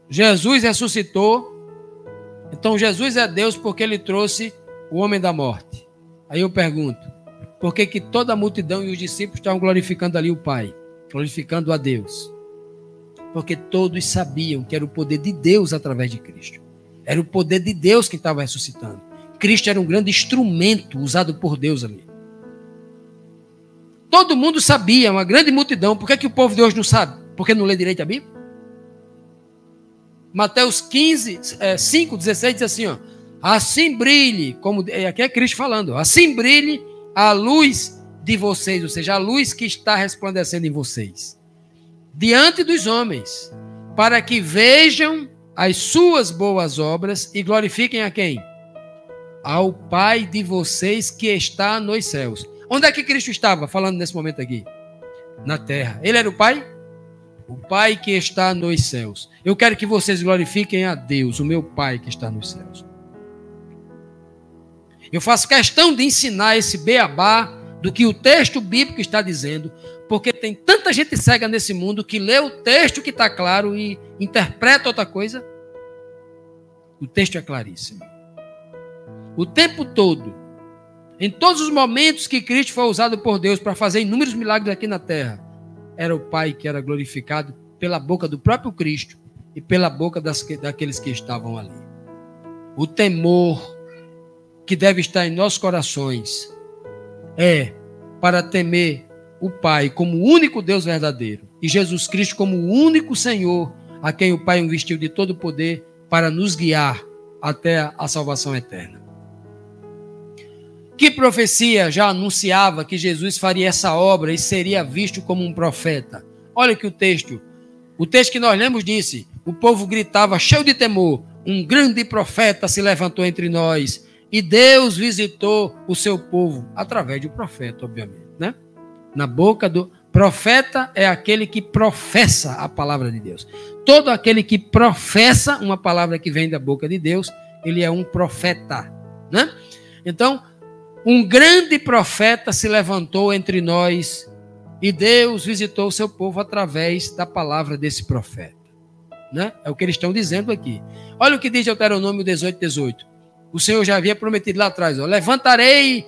Jesus ressuscitou, então Jesus é Deus porque ele trouxe o homem da morte. Aí eu pergunto, por que que toda a multidão e os discípulos estavam glorificando ali o Pai, glorificando a Deus? Porque todos sabiam que era o poder de Deus através de Cristo. Era o poder de Deus que estava ressuscitando. Cristo era um grande instrumento usado por Deus ali. Todo mundo sabia, uma grande multidão. Por que que o povo de hoje não sabe? Porque não lê direito a Bíblia? Mateus 15, 5, 16 diz assim, ó, assim brilhe, como aqui é Cristo falando, assim brilhe a luz de vocês, ou seja, a luz que está resplandecendo em vocês, diante dos homens, para que vejam as suas boas obras e glorifiquem a quem? Ao Pai de vocês que está nos céus. Onde é que Cristo estava falando nesse momento aqui? Na terra. Ele era o Pai? O Pai que está nos céus. Eu quero que vocês glorifiquem a Deus, o meu Pai que está nos céus. Eu faço questão de ensinar esse beabá do que o texto bíblico está dizendo, porque tem tanta gente cega nesse mundo que lê o texto que está claro e interpreta outra coisa. O texto é claríssimo. O tempo todo, em todos os momentos que Cristo foi usado por Deus para fazer inúmeros milagres aqui na terra, era o Pai que era glorificado pela boca do próprio Cristo e pela boca daqueles que estavam ali. O temor que deve estar em nossos corações é para temer o Pai como o único Deus verdadeiro e Jesus Cristo como o único Senhor a quem o Pai investiu de todo o poder para nos guiar até a salvação eterna. Que profecia já anunciava que Jesus faria essa obra e seria visto como um profeta? Olha que o texto que nós lemos disse, o povo gritava cheio de temor, um grande profeta se levantou entre nós e Deus visitou o seu povo através do profeta, obviamente, né? Na boca do profeta é aquele que professa a palavra de Deus. Todo aquele que professa uma palavra que vem da boca de Deus, ele é um profeta, né? Então, um grande profeta se levantou entre nós e Deus visitou o seu povo através da palavra desse profeta, né? É o que eles estão dizendo aqui. Olha o que diz Deuteronômio 18, 18. O Senhor já havia prometido lá atrás, ó, levantarei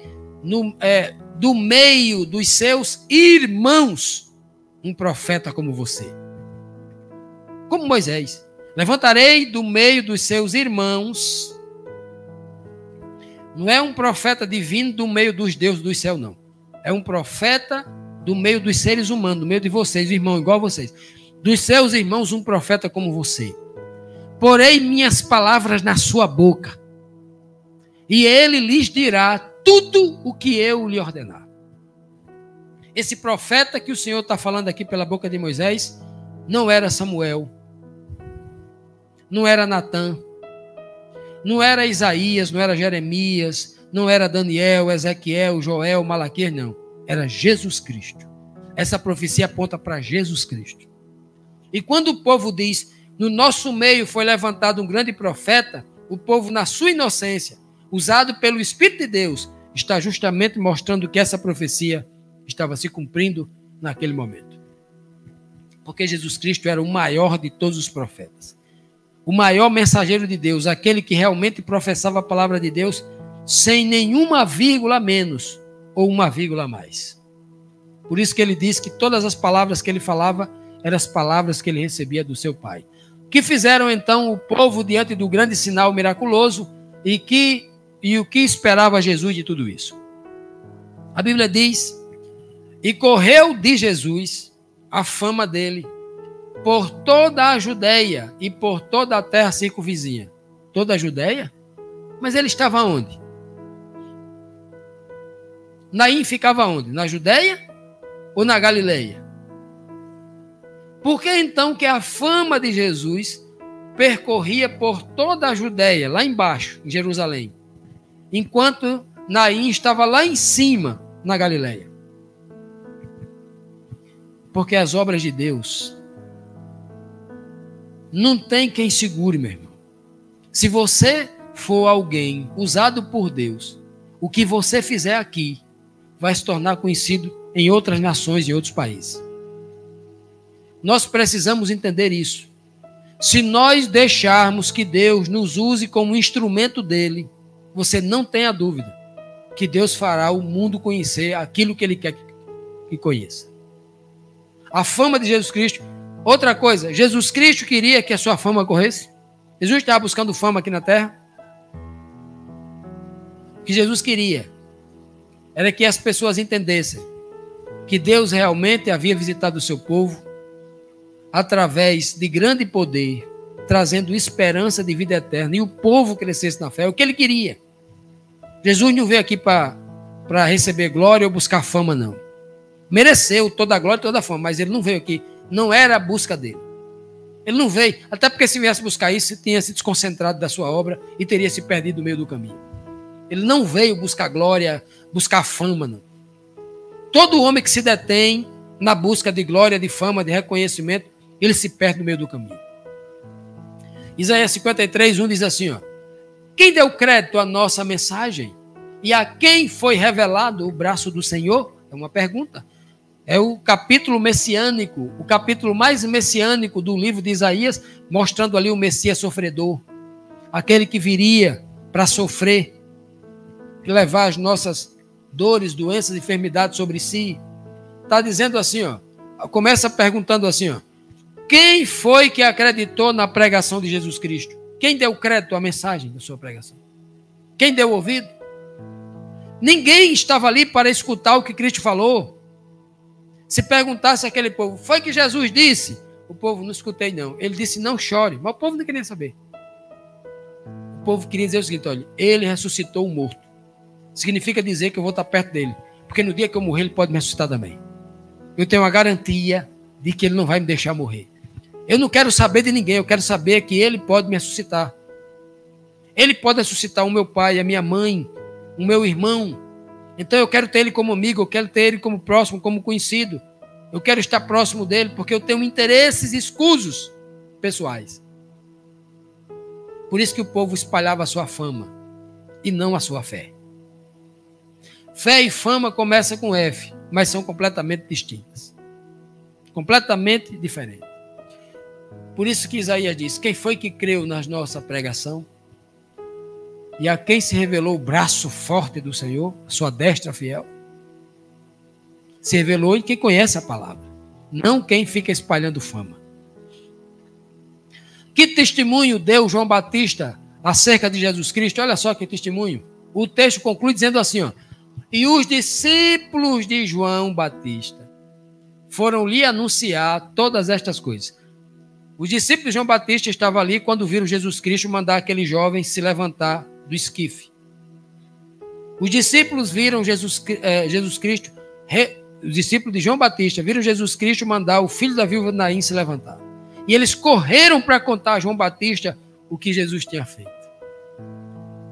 do meio dos seus irmãos um profeta como você. Como Moisés. Levantarei do meio dos seus irmãos. Não é um profeta divino do meio dos deuses do céu, não. É um profeta do meio dos seres humanos, do meio de vocês, irmão, igual a vocês. Dos seus irmãos, um profeta como você. Porei minhas palavras na sua boca, e ele lhes dirá tudo o que eu lhe ordenar. Esse profeta que o Senhor está falando aqui pela boca de Moisés, não era Samuel, não era Natã, não era Isaías, não era Jeremias, não era Daniel, Ezequiel, Joel, Malaquias, não. Era Jesus Cristo. Essa profecia aponta para Jesus Cristo. E quando o povo diz, no nosso meio foi levantado um grande profeta, o povo, na sua inocência, usado pelo Espírito de Deus, está justamente mostrando que essa profecia estava se cumprindo naquele momento. Porque Jesus Cristo era o maior de todos os profetas. O maior mensageiro de Deus, aquele que realmente professava a palavra de Deus sem nenhuma vírgula a menos ou uma vírgula a mais. Por isso que ele diz que todas as palavras que ele falava eram as palavras que ele recebia do seu Pai. Que fizeram então o povo diante do grande sinal miraculoso e o que esperava Jesus de tudo isso? A Bíblia diz: e correu de Jesus a fama dele por toda a Judeia e por toda a terra circunvizinha. Toda a Judeia? Mas ele estava onde? Naim ficava onde? Na Judeia ou na Galileia? Por que então que a fama de Jesus percorria por toda a Judeia, lá embaixo, em Jerusalém, enquanto Naim estava lá em cima, na Galileia? Porque as obras de Deus não tem quem segure, meu irmão. Se você for alguém usado por Deus, o que você fizer aqui vai se tornar conhecido em outras nações e outros países. Nós precisamos entender isso. Se nós deixarmos que Deus nos use como instrumento dele, você não tenha dúvida que Deus fará o mundo conhecer aquilo que ele quer que conheça. A fama de Jesus Cristo. Outra coisa, Jesus Cristo queria que a sua fama corresse? Jesus estava buscando fama aqui na terra? O que Jesus queria era que as pessoas entendessem que Deus realmente havia visitado o seu povo através de grande poder, trazendo esperança de vida eterna, e o povo crescesse na fé. É o que ele queria. Jesus não veio aqui para receber glória ou buscar fama, não. Mereceu toda a glória e toda a fama, mas ele não veio aqui. Não era a busca dele. Ele não veio, até porque se viesse buscar isso, tinha se desconcentrado da sua obra e teria se perdido no meio do caminho. Ele não veio buscar glória, buscar fama, não. Todo homem que se detém na busca de glória, de fama, de reconhecimento, ele se perde no meio do caminho. Isaías 53:1 diz assim, ó: quem deu crédito à nossa mensagem? E a quem foi revelado o braço do Senhor? É uma pergunta. É o capítulo messiânico, o capítulo mais messiânico do livro de Isaías, mostrando ali o Messias sofredor, aquele que viria para sofrer, levar as nossas dores, doenças, enfermidades sobre si. Está dizendo assim, ó, começa perguntando assim, ó: quem foi que acreditou na pregação de Jesus Cristo? Quem deu crédito à mensagem da sua pregação? Quem deu ouvido? Ninguém estava ali para escutar o que Cristo falou. Se perguntasse àquele povo, foi que Jesus disse? O povo, não escutei não. Ele disse, não chore. Mas o povo não queria saber. O povo queria dizer o seguinte, olha, ele ressuscitou o morto. Significa dizer que eu vou estar perto dele. Porque no dia que eu morrer, ele pode me ressuscitar também. Eu tenho a garantia de que ele não vai me deixar morrer. Eu não quero saber de ninguém, eu quero saber que ele pode me ressuscitar. Ele pode ressuscitar o meu pai, a minha mãe, o meu irmão. Então eu quero ter ele como amigo, eu quero ter ele como próximo, como conhecido. Eu quero estar próximo dele, porque eu tenho interesses escusos pessoais. Por isso que o povo espalhava a sua fama e não a sua fé. Fé e fama começam com F, mas são completamente distintas. Completamente diferentes. Por isso que Isaías diz, quem foi que creu na nossa pregação? E a quem se revelou o braço forte do Senhor, a sua destra fiel? Se revelou em quem conhece a palavra, não quem fica espalhando fama. Que testemunho deu João Batista acerca de Jesus Cristo? Olha só que testemunho. O texto conclui dizendo assim, ó: e os discípulos de João Batista foram lhe anunciar todas estas coisas. Os discípulos de João Batista estavam ali quando viram Jesus Cristo mandar aquele jovem se levantar do esquife. Os discípulos viram Jesus Cristo, os discípulos de João Batista viram Jesus Cristo mandar o filho da viúva de Naim se levantar. E eles correram para contar a João Batista o que Jesus tinha feito.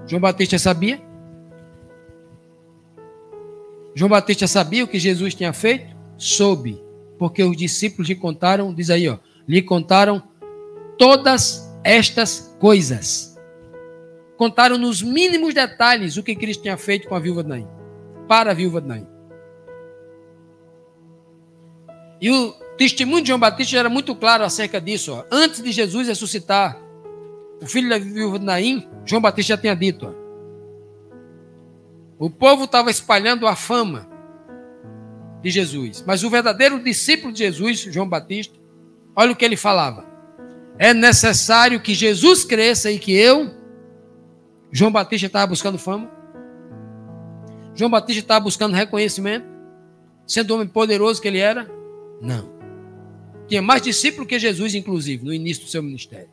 João Batista sabia? João Batista sabia o que Jesus tinha feito? Soube, porque os discípulos lhe contaram, diz aí, ó, lhe contaram todas estas coisas. Contaram nos mínimos detalhes o que Cristo tinha feito com a viúva de Naim, para a viúva de Naim. E o testemunho de João Batista era muito claro acerca disso. Ó. Antes de Jesus ressuscitar, o filho da viúva de Naim, João Batista já tinha dito. Ó. O povo estava espalhando a fama de Jesus. Mas o verdadeiro discípulo de Jesus, João Batista, olha o que ele falava. É necessário que Jesus cresça e que eu... João Batista estava buscando fama. João Batista estava buscando reconhecimento. Sendo o homem poderoso que ele era. Não. Tinha mais discípulo que Jesus, inclusive, no início do seu ministério.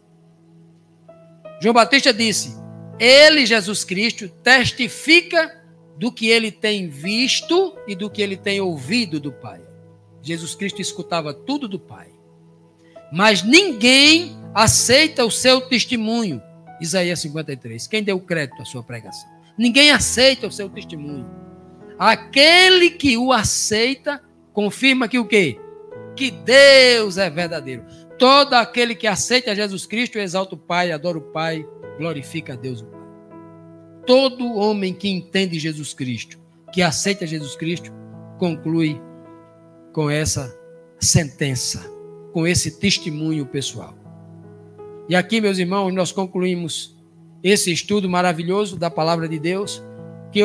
João Batista disse, ele, Jesus Cristo, testifica do que ele tem visto e do que ele tem ouvido do Pai. Jesus Cristo escutava tudo do Pai. Mas ninguém aceita o seu testemunho. Isaías 53. Quem deu crédito à sua pregação? Ninguém aceita o seu testemunho. Aquele que o aceita, confirma que o quê? Que Deus é verdadeiro. Todo aquele que aceita Jesus Cristo, exalta o Pai, adora o Pai, glorifica a Deus o Pai. Todo homem que entende Jesus Cristo, que aceita Jesus Cristo, conclui com essa sentença, com esse testemunho pessoal. E aqui, meus irmãos, nós concluímos esse estudo maravilhoso da palavra de Deus, que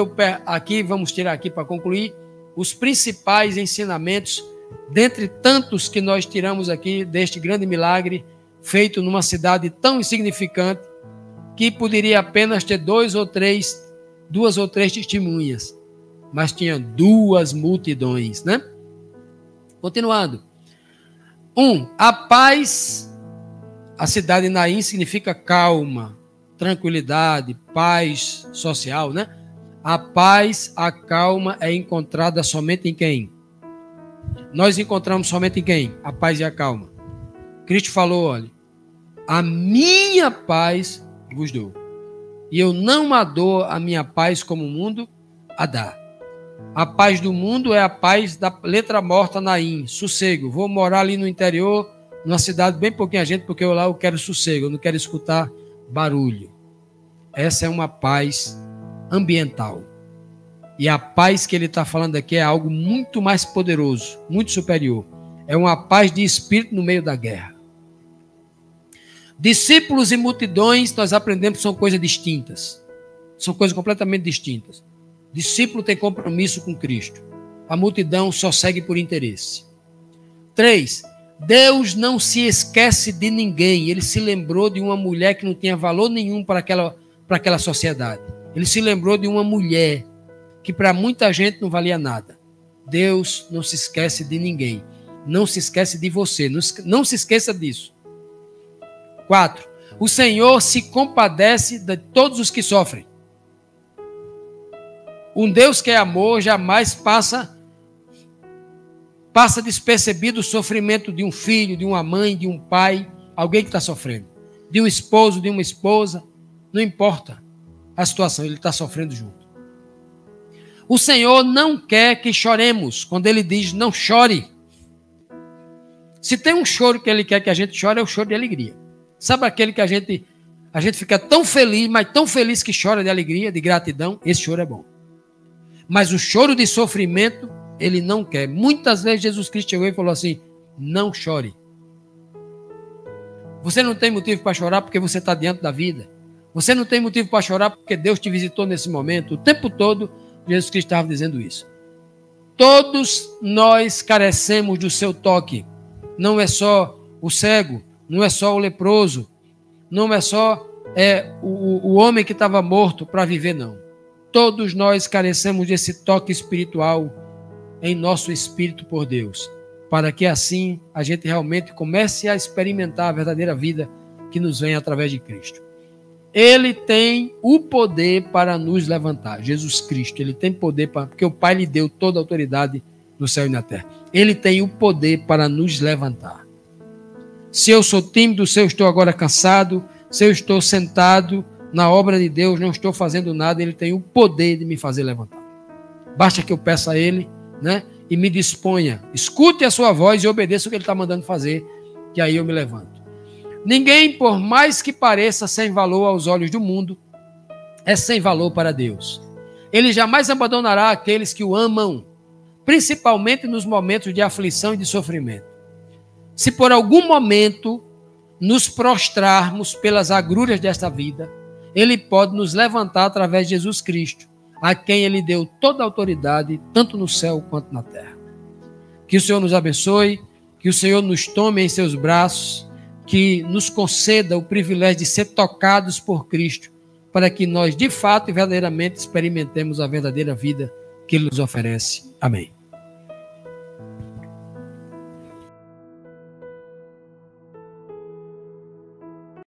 aqui vamos tirar aqui para concluir os principais ensinamentos, dentre tantos que nós tiramos aqui deste grande milagre, feito numa cidade tão insignificante, que poderia apenas ter duas ou três testemunhas, mas tinha duas multidões, né? Continuando. A paz, a cidade de Naim significa calma, tranquilidade, paz social, né? A paz, a calma é encontrada somente em quem? Nós encontramos somente em quem? A paz e a calma. Cristo falou, olha, a minha paz vos dou. E eu não a dou a minha paz como o mundo a dá. A paz do mundo é a paz da letra morta Naim, sossego. Vou morar ali no interior, numa cidade bem pouquinha gente, porque lá eu quero sossego, eu não quero escutar barulho. Essa é uma paz ambiental. E a paz que ele está falando aqui é algo muito mais poderoso, muito superior. É uma paz de espírito no meio da guerra. Discípulos e multidões, nós aprendemos que são coisas distintas. São coisas completamente distintas. Discípulo tem compromisso com Cristo. A multidão só segue por interesse. 3. Deus não se esquece de ninguém. Ele se lembrou de uma mulher que não tinha valor nenhum para aquela sociedade. Ele se lembrou de uma mulher que para muita gente não valia nada. Deus não se esquece de ninguém. Não se esquece de você. Não se esqueça disso. 4. O Senhor se compadece de todos os que sofrem. Um Deus que é amor jamais passa despercebido o sofrimento de um filho, de uma mãe, de um pai, alguém que está sofrendo. De um esposo, de uma esposa. Não importa a situação, ele está sofrendo junto. O Senhor não quer que choremos. Quando ele diz, não chore. Se tem um choro que ele quer que a gente chore, é o choro de alegria. Sabe aquele que a gente fica tão feliz, mas tão feliz que chora de alegria, de gratidão? Esse choro é bom. Mas o choro de sofrimento, ele não quer. Muitas vezes Jesus Cristo chegou e falou assim, não chore. Você não tem motivo para chorar porque você está diante da vida. Você não tem motivo para chorar porque Deus te visitou nesse momento. O tempo todo, Jesus Cristo estava dizendo isso. Todos nós carecemos do seu toque. Não é só o cego, não é só o leproso, não é só o homem que estava morto para viver, não. Todos nós carecemos desse toque espiritual em nosso espírito por Deus, para que assim a gente realmente comece a experimentar a verdadeira vida que nos vem através de Cristo. Ele tem o poder para nos levantar. Jesus Cristo, ele tem poder porque o Pai lhe deu toda a autoridade no céu e na terra. Ele tem o poder para nos levantar. Se eu sou tímido, se eu estou agora cansado, se eu estou sentado na obra de Deus, não estou fazendo nada, ele tem o poder de me fazer levantar. Basta que eu peça a ele, né, e me disponha. Escute a sua voz e obedeça o que ele está mandando fazer, que aí eu me levanto. Ninguém, por mais que pareça sem valor aos olhos do mundo, é sem valor para Deus. Ele jamais abandonará aqueles que o amam. principalmente nos momentos de aflição e de sofrimento. Se por algum momento nos prostrarmos pelas agruras desta vida, Ele pode nos levantar através de Jesus Cristo, a quem Ele deu toda a autoridade, tanto no céu quanto na terra. Que o Senhor nos abençoe, que o Senhor nos tome em seus braços, que nos conceda o privilégio de ser tocados por Cristo, para que nós, de fato e verdadeiramente, experimentemos a verdadeira vida que Ele nos oferece. Amém.